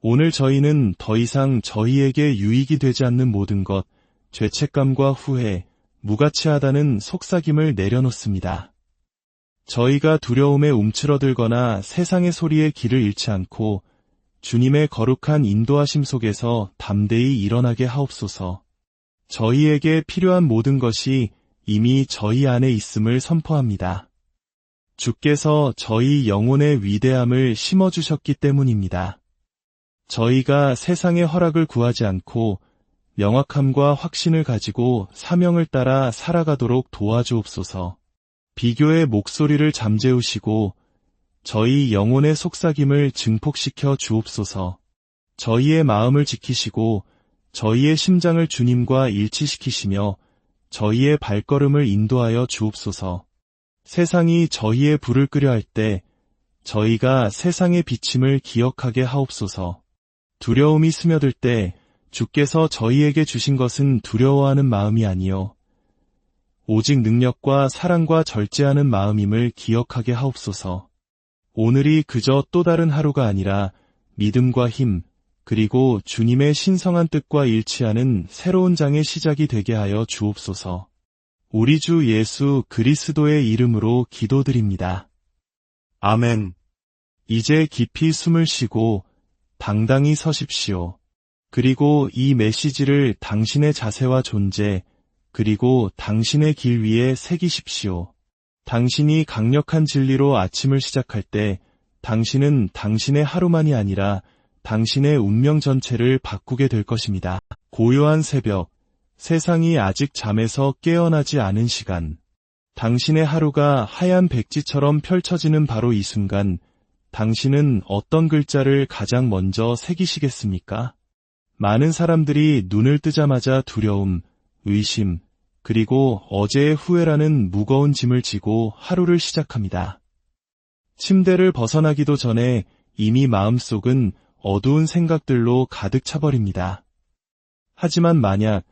오늘 저희는 더 이상 저희에게 유익이 되지 않는 모든 것, 죄책감과 후회, 무가치하다는 속삭임을 내려놓습니다. 저희가 두려움에 움츠러들거나 세상의 소리에 귀를 잃지 않고 주님의 거룩한 인도하심 속에서 담대히 일어나게 하옵소서. 저희에게 필요한 모든 것이 이미 저희 안에 있음을 선포합니다. 주께서 저희 영혼의 위대함을 심어주셨기 때문입니다. 저희가 세상의 허락을 구하지 않고 명확함과 확신을 가지고 사명을 따라 살아가도록 도와주옵소서. 비교의 목소리를 잠재우시고 저희 영혼의 속삭임을 증폭시켜 주옵소서. 저희의 마음을 지키시고 저희의 심장을 주님과 일치시키시며 저희의 발걸음을 인도하여 주옵소서. 세상이 저희의 불을 끄려 할 때 저희가 세상의 비침을 기억하게 하옵소서. 두려움이 스며들 때 주께서 저희에게 주신 것은 두려워하는 마음이 아니요 오직 능력과 사랑과 절제하는 마음임을 기억하게 하옵소서. 오늘이 그저 또 다른 하루가 아니라 믿음과 힘, 그리고 주님의 신성한 뜻과 일치하는 새로운 장의 시작이 되게 하여 주옵소서. 우리 주 예수 그리스도의 이름으로 기도드립니다. 아멘. 이제 깊이 숨을 쉬고 당당히 서십시오. 그리고 이 메시지를 당신의 자세와 존재, 그리고 당신의 길 위에 새기십시오. 당신이 강력한 진리로 아침을 시작할 때 당신은 당신의 하루만이 아니라 당신의 운명 전체를 바꾸게 될 것입니다. 고요한 새벽, 세상이 아직 잠에서 깨어나지 않은 시간. 당신의 하루가 하얀 백지처럼 펼쳐지는 바로 이 순간, 당신은 어떤 글자를 가장 먼저 새기시겠습니까? 많은 사람들이 눈을 뜨자마자 두려움, 의심, 그리고 어제의 후회라는 무거운 짐을 지고 하루를 시작합니다. 침대를 벗어나기도 전에 이미 마음속은 어두운 생각들로 가득 차버립니다. 하지만 만약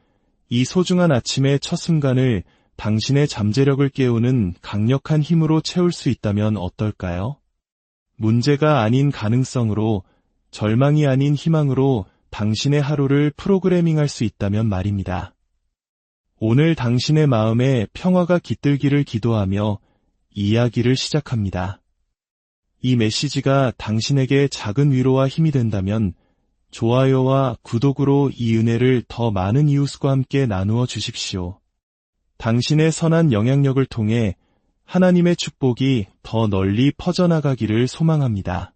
이 소중한 아침의 첫 순간을 당신의 잠재력을 깨우는 강력한 힘으로 채울 수 있다면 어떨까요? 문제가 아닌 가능성으로, 절망이 아닌 희망으로 당신의 하루를 프로그래밍할 수 있다면 말입니다. 오늘 당신의 마음에 평화가 깃들기를 기도하며 이야기를 시작합니다. 이 메시지가 당신에게 작은 위로와 힘이 된다면 좋아요와 구독으로 이 은혜를 더 많은 이웃과 함께 나누어 주십시오. 당신의 선한 영향력을 통해 하나님의 축복이 더 널리 퍼져나가기를 소망합니다.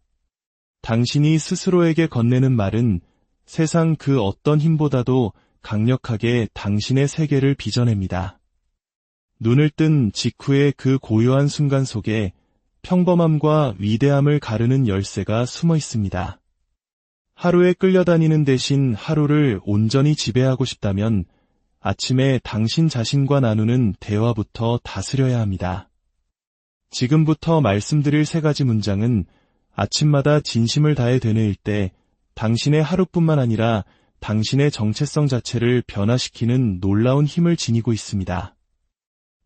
당신이 스스로에게 건네는 말은 세상 그 어떤 힘보다도 강력하게 당신의 세계를 빚어냅니다. 눈을 뜬 직후의 그 고요한 순간 속에 평범함과 위대함을 가르는 열쇠가 숨어 있습니다. 하루에 끌려다니는 대신 하루를 온전히 지배하고 싶다면 아침에 당신 자신과 나누는 대화부터 다스려야 합니다. 지금부터 말씀드릴 3가지 문장은 아침마다 진심을 다해 되뇌일 때 당신의 하루뿐만 아니라 당신의 정체성 자체를 변화시키는 놀라운 힘을 지니고 있습니다.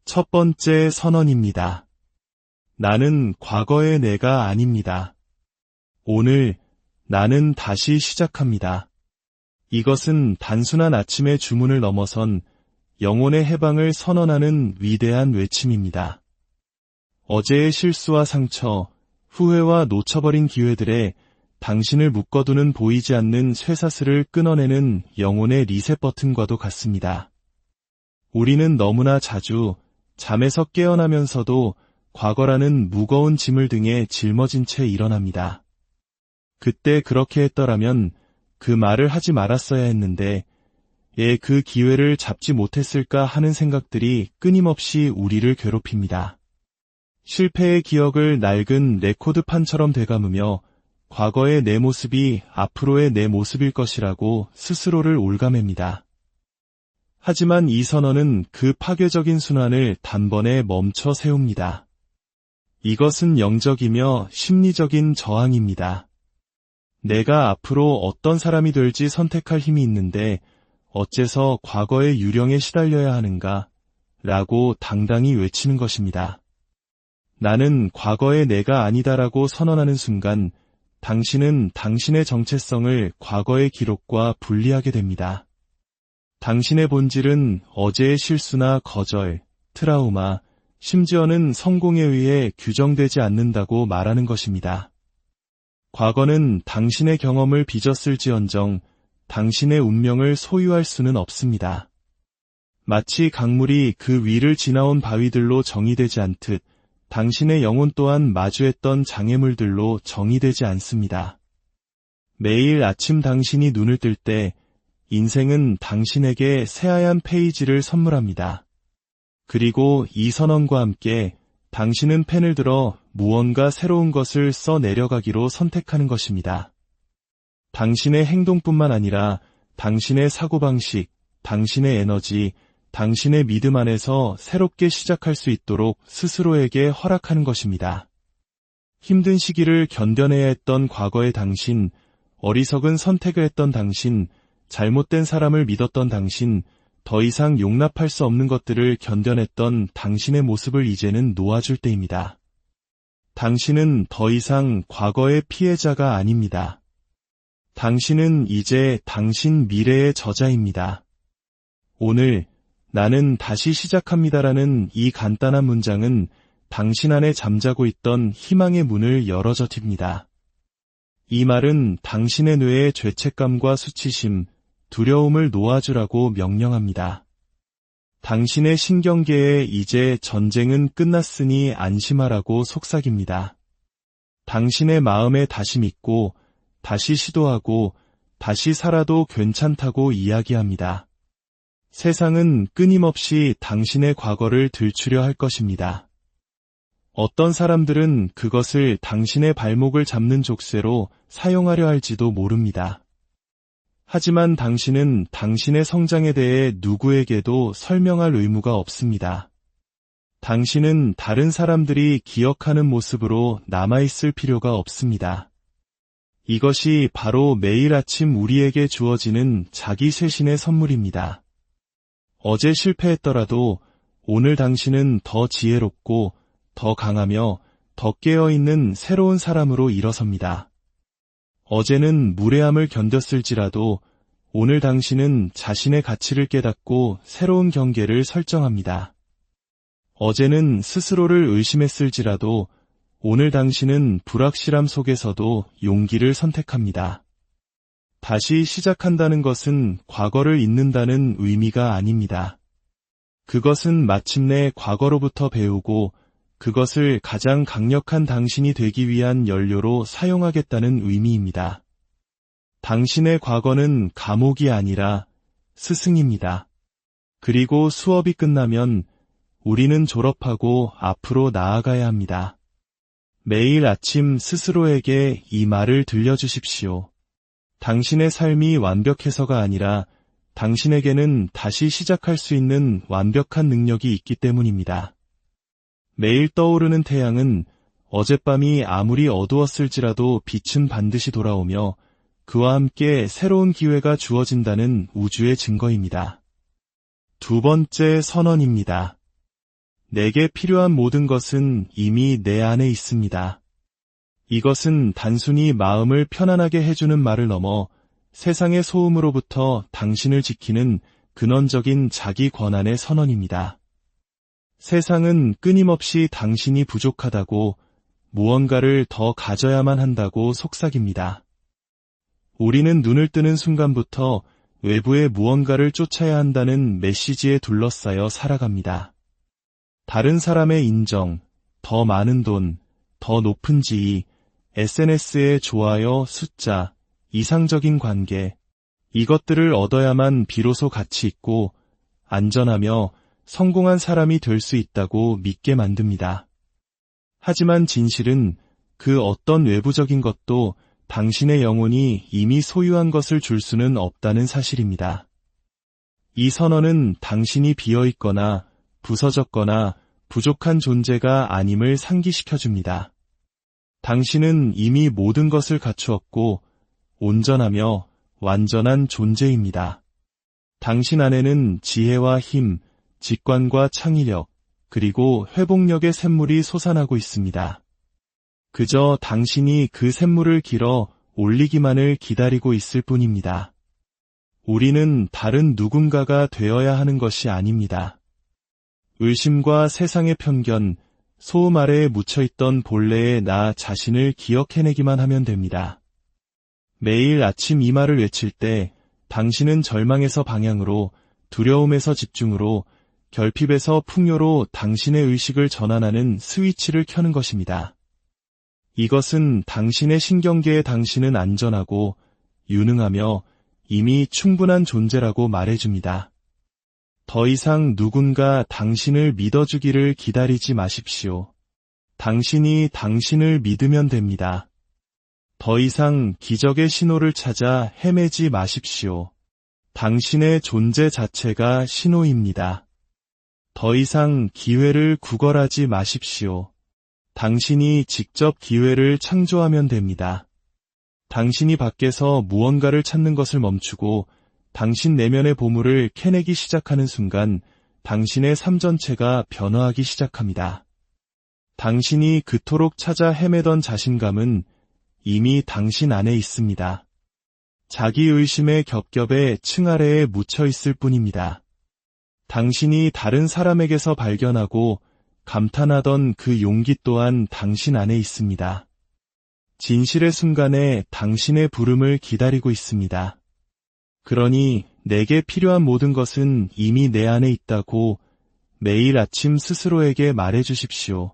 첫 번째 선언입니다. 나는 과거의 내가 아닙니다. 오늘 나는 다시 시작합니다. 이것은 단순한 아침의 주문을 넘어선 영혼의 해방을 선언하는 위대한 외침입니다. 어제의 실수와 상처, 후회와 놓쳐버린 기회들에 당신을 묶어두는 보이지 않는 쇠사슬을 끊어내는 영혼의 리셋 버튼과도 같습니다. 우리는 너무나 자주 잠에서 깨어나면서도 과거라는 무거운 짐을 등에 짊어진 채 일어납니다. 그때 그렇게 했더라면 그 말을 하지 말았어야 했는데 그 기회를 잡지 못했을까 하는 생각들이 끊임없이 우리를 괴롭힙니다. 실패의 기억을 낡은 레코드판처럼 되감으며 과거의 내 모습이 앞으로의 내 모습일 것이라고 스스로를 올가맵니다. 하지만 이 선언은 그 파괴적인 순환을 단번에 멈춰 세웁니다. 이것은 영적이며 심리적인 저항입니다. 내가 앞으로 어떤 사람이 될지 선택할 힘이 있는데 어째서 과거의 유령에 시달려야 하는가? 라고 당당히 외치는 것입니다. 나는 과거의 내가 아니다라고 선언하는 순간 당신은 당신의 정체성을 과거의 기록과 분리하게 됩니다. 당신의 본질은 어제의 실수나 거절, 트라우마, 심지어는 성공에 의해 규정되지 않는다고 말하는 것입니다. 과거는 당신의 경험을 빚었을지언정 당신의 운명을 소유할 수는 없습니다. 마치 강물이 그 위를 지나온 바위들로 정의되지 않듯 당신의 영혼 또한 마주했던 장애물들로 정의되지 않습니다. 매일 아침 당신이 눈을 뜰 때 인생은 당신에게 새하얀 페이지를 선물합니다. 그리고 이 선언과 함께 당신은 펜을 들어 무언가 새로운 것을 써 내려가기로 선택하는 것입니다. 당신의 행동뿐만 아니라 당신의 사고방식, 당신의 에너지, 당신의 믿음 안에서 새롭게 시작할 수 있도록 스스로에게 허락하는 것입니다. 힘든 시기를 견뎌내야 했던 과거의 당신, 어리석은 선택을 했던 당신, 잘못된 사람을 믿었던 당신, 더 이상 용납할 수 없는 것들을 견뎌냈던 당신의 모습을 이제는 놓아줄 때입니다. 당신은 더 이상 과거의 피해자가 아닙니다. 당신은 이제 당신 미래의 저자입니다. 오늘 나는 다시 시작합니다라는 이 간단한 문장은 당신 안에 잠자고 있던 희망의 문을 열어젖힙니다. 이 말은 당신의 뇌의 죄책감과 수치심, 두려움을 놓아주라고 명령합니다. 당신의 신경계에 이제 전쟁은 끝났으니 안심하라고 속삭입니다. 당신의 마음에 다시 믿고, 다시 시도하고, 다시 살아도 괜찮다고 이야기합니다. 세상은 끊임없이 당신의 과거를 들추려 할 것입니다. 어떤 사람들은 그것을 당신의 발목을 잡는 족쇄로 사용하려 할지도 모릅니다. 하지만 당신은 당신의 성장에 대해 누구에게도 설명할 의무가 없습니다. 당신은 다른 사람들이 기억하는 모습으로 남아있을 필요가 없습니다. 이것이 바로 매일 아침 우리에게 주어지는 자기 쇄신의 선물입니다. 어제 실패했더라도 오늘 당신은 더 지혜롭고 더 강하며 더 깨어있는 새로운 사람으로 일어섭니다. 어제는 무례함을 견뎠을지라도 오늘 당신은 자신의 가치를 깨닫고 새로운 경계를 설정합니다. 어제는 스스로를 의심했을지라도 오늘 당신은 불확실함 속에서도 용기를 선택합니다. 다시 시작한다는 것은 과거를 잊는다는 의미가 아닙니다. 그것은 마침내 과거로부터 배우고 그것을 가장 강력한 당신이 되기 위한 연료로 사용하겠다는 의미입니다. 당신의 과거는 감옥이 아니라 스승입니다. 그리고 수업이 끝나면 우리는 졸업하고 앞으로 나아가야 합니다. 매일 아침 스스로에게 이 말을 들려주십시오. 당신의 삶이 완벽해서가 아니라 당신에게는 다시 시작할 수 있는 완벽한 능력이 있기 때문입니다. 매일 떠오르는 태양은 어젯밤이 아무리 어두웠을지라도 빛은 반드시 돌아오며 그와 함께 새로운 기회가 주어진다는 우주의 증거입니다. 두 번째 선언입니다. 내게 필요한 모든 것은 이미 내 안에 있습니다. 이것은 단순히 마음을 편안하게 해주는 말을 넘어 세상의 소음으로부터 당신을 지키는 근원적인 자기 권한의 선언입니다. 세상은 끊임없이 당신이 부족하다고, 무언가를 더 가져야만 한다고 속삭입니다. 우리는 눈을 뜨는 순간부터 외부의 무언가를 쫓아야 한다는 메시지에 둘러싸여 살아갑니다. 다른 사람의 인정, 더 많은 돈, 더 높은 지위, SNS의 좋아요, 숫자, 이상적인 관계, 이것들을 얻어야만 비로소 가치 있고 안전하며 성공한 사람이 될 수 있다고 믿게 만듭니다. 하지만 진실은 그 어떤 외부적인 것도 당신의 영혼이 이미 소유한 것을 줄 수는 없다는 사실입니다. 이 선언은 당신이 비어있거나 부서졌거나 부족한 존재가 아님을 상기시켜줍니다. 당신은 이미 모든 것을 갖추었고 온전하며 완전한 존재입니다. 당신 안에는 지혜와 힘, 직관과 창의력, 그리고 회복력의 샘물이 솟아나고 있습니다. 그저 당신이 그 샘물을 길어 올리기만을 기다리고 있을 뿐입니다. 우리는 다른 누군가가 되어야 하는 것이 아닙니다. 의심과 세상의 편견, 소음 아래에 묻혀있던 본래의 나 자신을 기억해내기만 하면 됩니다. 매일 아침 이 말을 외칠 때 당신은 절망에서 방향으로, 두려움에서 집중으로, 결핍에서 풍요로 당신의 의식을 전환하는 스위치를 켜는 것입니다. 이것은 당신의 신경계에 당신은 안전하고 유능하며 이미 충분한 존재라고 말해줍니다. 더 이상 누군가 당신을 믿어주기를 기다리지 마십시오. 당신이 당신을 믿으면 됩니다. 더 이상 기적의 신호를 찾아 헤매지 마십시오. 당신의 존재 자체가 신호입니다. 더 이상 기회를 구걸하지 마십시오. 당신이 직접 기회를 창조하면 됩니다. 당신이 밖에서 무언가를 찾는 것을 멈추고 당신 내면의 보물을 캐내기 시작하는 순간 당신의 삶 전체가 변화하기 시작합니다. 당신이 그토록 찾아 헤매던 자신감은 이미 당신 안에 있습니다. 자기의심의 겹겹에 층 아래에 묻혀 있을 뿐입니다. 당신이 다른 사람에게서 발견하고 감탄하던 그 용기 또한 당신 안에 있습니다. 진실의 순간에 당신의 부름을 기다리고 있습니다. 그러니 내게 필요한 모든 것은 이미 내 안에 있다고 매일 아침 스스로에게 말해주십시오.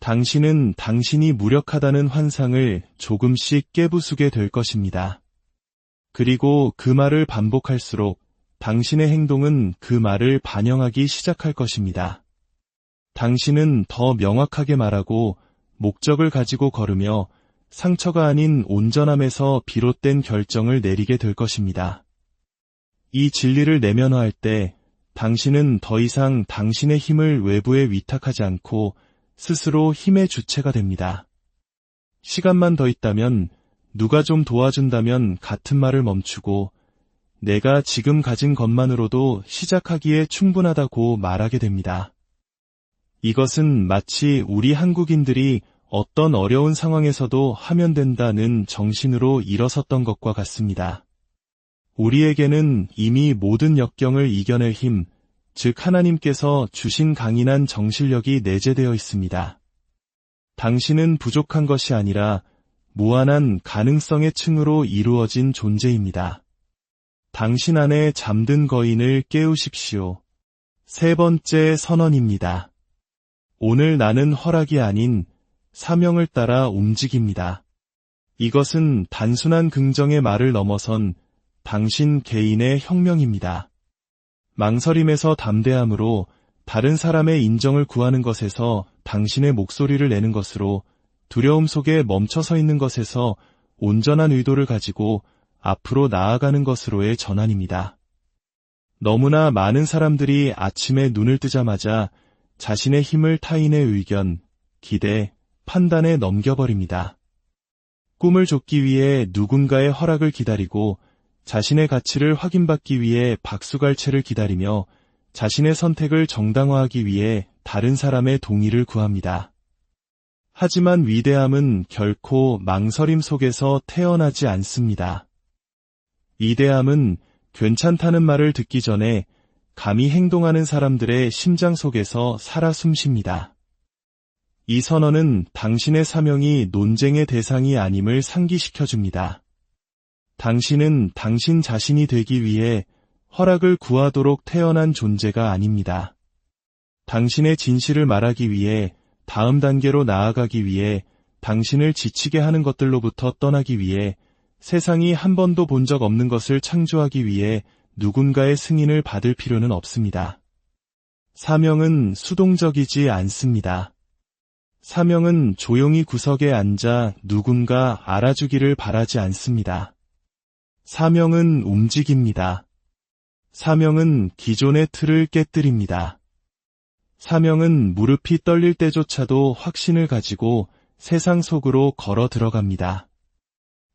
당신은 당신이 무력하다는 환상을 조금씩 깨부수게 될 것입니다. 그리고 그 말을 반복할수록 당신의 행동은 그 말을 반영하기 시작할 것입니다. 당신은 더 명확하게 말하고 목적을 가지고 걸으며 상처가 아닌 온전함에서 비롯된 결정을 내리게 될 것입니다. 이 진리를 내면화할 때 당신은 더 이상 당신의 힘을 외부에 위탁하지 않고 스스로 힘의 주체가 됩니다. 시간만 더 있다면, 누가 좀 도와준다면 같은 말을 멈추고 내가 지금 가진 것만으로도 시작하기에 충분하다고 말하게 됩니다. 이것은 마치 우리 한국인들이 어떤 어려운 상황에서도 하면 된다는 정신으로 일어섰던 것과 같습니다. 우리에게는 이미 모든 역경을 이겨낼 힘, 즉 하나님께서 주신 강인한 정신력이 내재되어 있습니다. 당신은 부족한 것이 아니라 무한한 가능성의 층으로 이루어진 존재입니다. 당신 안에 잠든 거인을 깨우십시오. 세 번째 선언입니다. 오늘 나는 허락이 아닌 사명을 따라 움직입니다. 이것은 단순한 긍정의 말을 넘어선 당신 개인의 혁명입니다. 망설임에서 담대함으로 다른 사람의 인정을 구하는 것에서 당신의 목소리를 내는 것으로 두려움 속에 멈춰 서 있는 것에서 온전한 의도를 가지고 앞으로 나아가는 것으로의 전환입니다. 너무나 많은 사람들이 아침에 눈을 뜨자마자 자신의 힘을 타인의 의견, 기대, 판단에 넘겨버립니다. 꿈을 좇기 위해 누군가의 허락을 기다리고 자신의 가치를 확인받기 위해 박수갈채를 기다리며 자신의 선택을 정당화하기 위해 다른 사람의 동의를 구합니다. 하지만 위대함은 결코 망설임 속에서 태어나지 않습니다. 위대함은 괜찮다는 말을 듣기 전에 감히 행동하는 사람들의 심장 속에서 살아 숨쉽니다. 이 선언은 당신의 사명이 논쟁의 대상이 아님을 상기시켜줍니다. 당신은 당신 자신이 되기 위해 허락을 구하도록 태어난 존재가 아닙니다. 당신의 진실을 말하기 위해, 다음 단계로 나아가기 위해, 당신을 지치게 하는 것들로부터 떠나기 위해, 세상이 한 번도 본 적 없는 것을 창조하기 위해 누군가의 승인을 받을 필요는 없습니다. 사명은 수동적이지 않습니다. 사명은 조용히 구석에 앉아 누군가 알아주기를 바라지 않습니다. 사명은 움직입니다. 사명은 기존의 틀을 깨뜨립니다. 사명은 무릎이 떨릴 때조차도 확신을 가지고 세상 속으로 걸어 들어갑니다.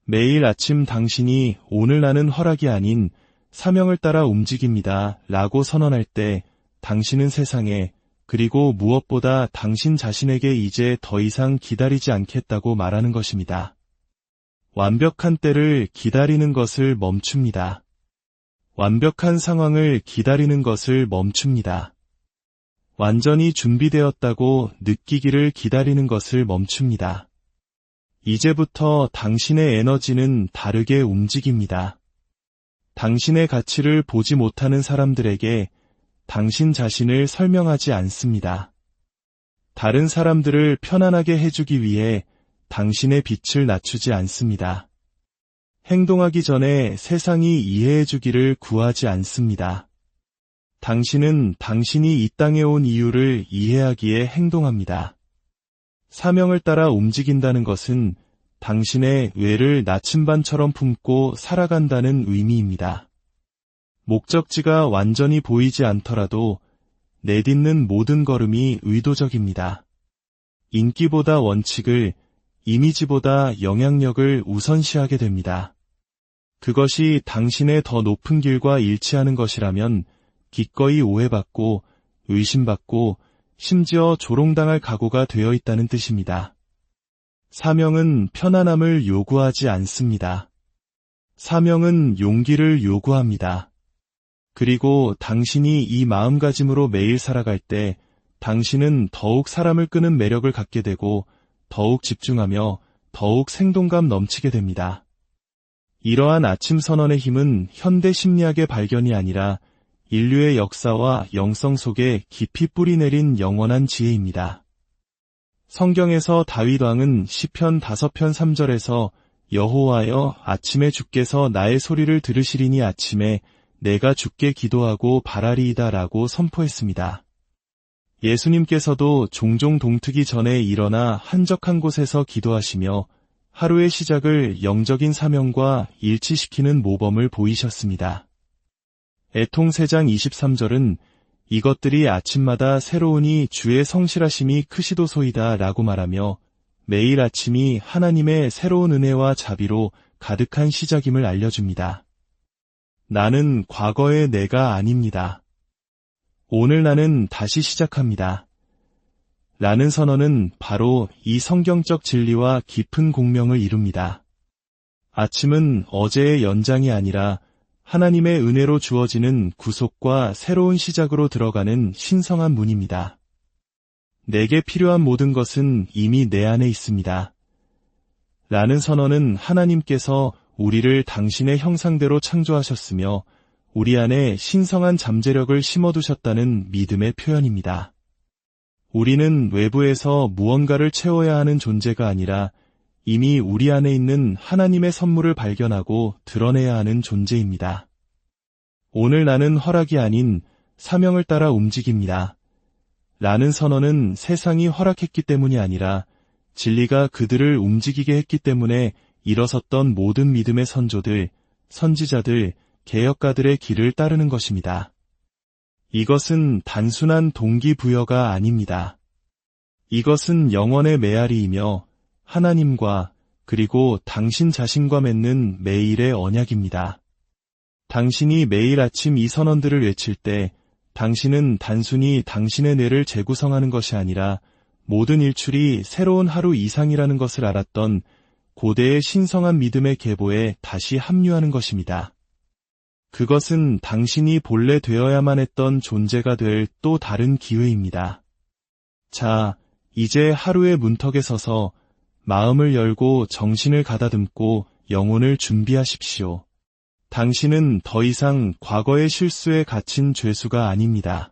매일 아침 당신이 오늘 나는 허락이 아닌 사명을 따라 움직입니다 라고 선언할 때 당신은 세상에, 그리고 무엇보다 당신 자신에게 이제 더 이상 기다리지 않겠다고 말하는 것입니다. 완벽한 때를 기다리는 것을 멈춥니다. 완벽한 상황을 기다리는 것을 멈춥니다. 완전히 준비되었다고 느끼기를 기다리는 것을 멈춥니다. 이제부터 당신의 에너지는 다르게 움직입니다. 당신의 가치를 보지 못하는 사람들에게 당신 자신을 설명하지 않습니다. 다른 사람들을 편안하게 해주기 위해 당신의 빛을 낮추지 않습니다. 행동하기 전에 세상이 이해해주기를 구하지 않습니다. 당신은 당신이 이 땅에 온 이유를 이해하기에 행동합니다. 사명을 따라 움직인다는 것은 당신의 뇌를 나침반처럼 품고 살아간다는 의미입니다. 목적지가 완전히 보이지 않더라도 내딛는 모든 걸음이 의도적입니다. 인기보다 원칙을, 이미지보다 영향력을 우선시하게 됩니다. 그것이 당신의 더 높은 길과 일치하는 것이라면 기꺼이 오해받고 의심받고 심지어 조롱당할 각오가 되어 있다는 뜻입니다. 사명은 편안함을 요구하지 않습니다. 사명은 용기를 요구합니다. 그리고 당신이 이 마음가짐으로 매일 살아갈 때 당신은 더욱 사람을 끄는 매력을 갖게 되고 더욱 집중하며 더욱 생동감 넘치게 됩니다. 이러한 아침 선언의 힘은 현대 심리학의 발견이 아니라 인류의 역사와 영성 속에 깊이 뿌리내린 영원한 지혜입니다. 성경에서 다윗 왕은 시편 5편 3절에서 여호와여 아침에 주께서 나의 소리를 들으시리니 아침에 내가 주께 기도하고 바라리이다 라고 선포했습니다. 예수님께서도 종종 동트기 전에 일어나 한적한 곳에서 기도하시며 하루의 시작을 영적인 사명과 일치시키는 모범을 보이셨습니다. 애통 3장 23절은 이것들이 아침마다 새로우니 주의 성실하심이 크시도소이다 라고 말하며 매일 아침이 하나님의 새로운 은혜와 자비로 가득한 시작임을 알려줍니다. 나는 과거의 내가 아닙니다. 오늘 나는 다시 시작합니다. 라는 선언은 바로 이 성경적 진리와 깊은 공명을 이룹니다. 아침은 어제의 연장이 아니라 하나님의 은혜로 주어지는 구속과 새로운 시작으로 들어가는 신성한 문입니다. 내게 필요한 모든 것은 이미 내 안에 있습니다. 라는 선언은 하나님께서 우리를 당신의 형상대로 창조하셨으며 우리 안에 신성한 잠재력을 심어두셨다는 믿음의 표현입니다. 우리는 외부에서 무언가를 채워야 하는 존재가 아니라 이미 우리 안에 있는 하나님의 선물을 발견하고 드러내야 하는 존재입니다. 오늘 나는 허락이 아닌 사명을 따라 움직입니다. 라는 선언은 세상이 허락했기 때문이 아니라 진리가 그들을 움직이게 했기 때문에 일어섰던 모든 믿음의 선조들, 선지자들, 개혁가들의 길을 따르는 것입니다. 이것은 단순한 동기부여가 아닙니다. 이것은 영원의 메아리이며 하나님과 그리고 당신 자신과 맺는 매일의 언약입니다. 당신이 매일 아침 이 선언들을 외칠 때 당신은 단순히 당신의 뇌를 재구성하는 것이 아니라 모든 일출이 새로운 하루 이상이라는 것을 알았던 고대의 신성한 믿음의 계보에 다시 합류하는 것입니다. 그것은 당신이 본래 되어야만 했던 존재가 될 또 다른 기회입니다. 자, 이제 하루의 문턱에 서서 마음을 열고 정신을 가다듬고 영혼을 준비하십시오. 당신은 더 이상 과거의 실수에 갇힌 죄수가 아닙니다.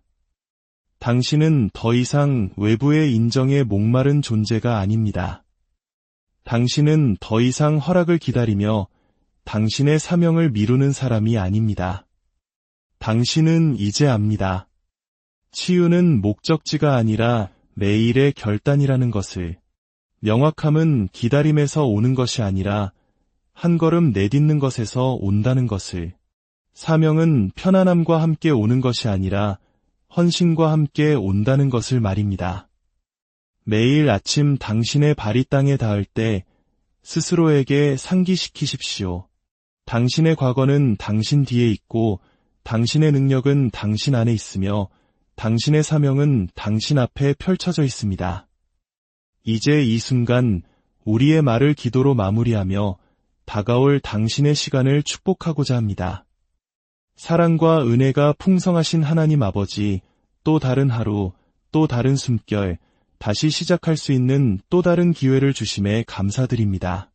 당신은 더 이상 외부의 인정에 목마른 존재가 아닙니다. 당신은 더 이상 허락을 기다리며 당신의 사명을 미루는 사람이 아닙니다. 당신은 이제 압니다. 치유는 목적지가 아니라 매일의 결단이라는 것을. 명확함은 기다림에서 오는 것이 아니라 한 걸음 내딛는 것에서 온다는 것을. 사명은 편안함과 함께 오는 것이 아니라 헌신과 함께 온다는 것을 말입니다. 매일 아침 당신의 발이 땅에 닿을 때 스스로에게 상기시키십시오. 당신의 과거는 당신 뒤에 있고 당신의 능력은 당신 안에 있으며 당신의 사명은 당신 앞에 펼쳐져 있습니다. 이제 이 순간 우리의 말을 기도로 마무리하며 다가올 당신의 시간을 축복하고자 합니다. 사랑과 은혜가 풍성하신 하나님 아버지, 또 다른 하루, 또 다른 숨결, 다시 시작할 수 있는 또 다른 기회를 주심에 감사드립니다.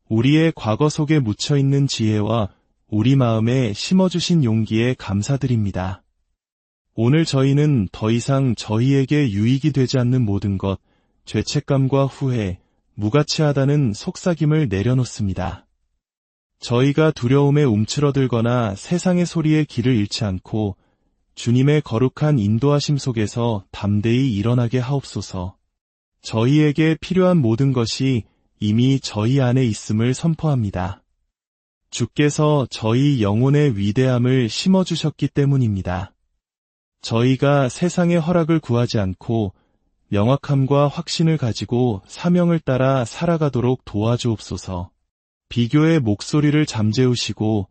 우리의 과거 속에 묻혀있는 지혜와 우리 마음에 심어주신 용기에 감사드립니다. 오늘 저희는 더 이상 저희에게 유익이 되지 않는 모든 것, 죄책감과 후회, 무가치하다는 속삭임을 내려놓습니다. 저희가 두려움에 움츠러들거나 세상의 소리에 귀를 잃지 않고 주님의 거룩한 인도하심 속에서 담대히 일어나게 하옵소서. 저희에게 필요한 모든 것이 이미 저희 안에 있음을 선포합니다. 주께서 저희 영혼의 위대함을 심어주셨기 때문입니다. 저희가 세상의 허락을 구하지 않고 명확함과 확신을 가지고 사명을 따라 살아가도록 도와주옵소서. 비교의 목소리를 잠재우시고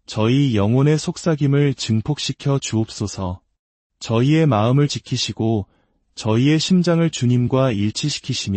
저희 영혼의 속삭임을 증폭시켜 주옵소서. 저희의 마음을 지키시고 저희의 심장을 주님과 일치시키시며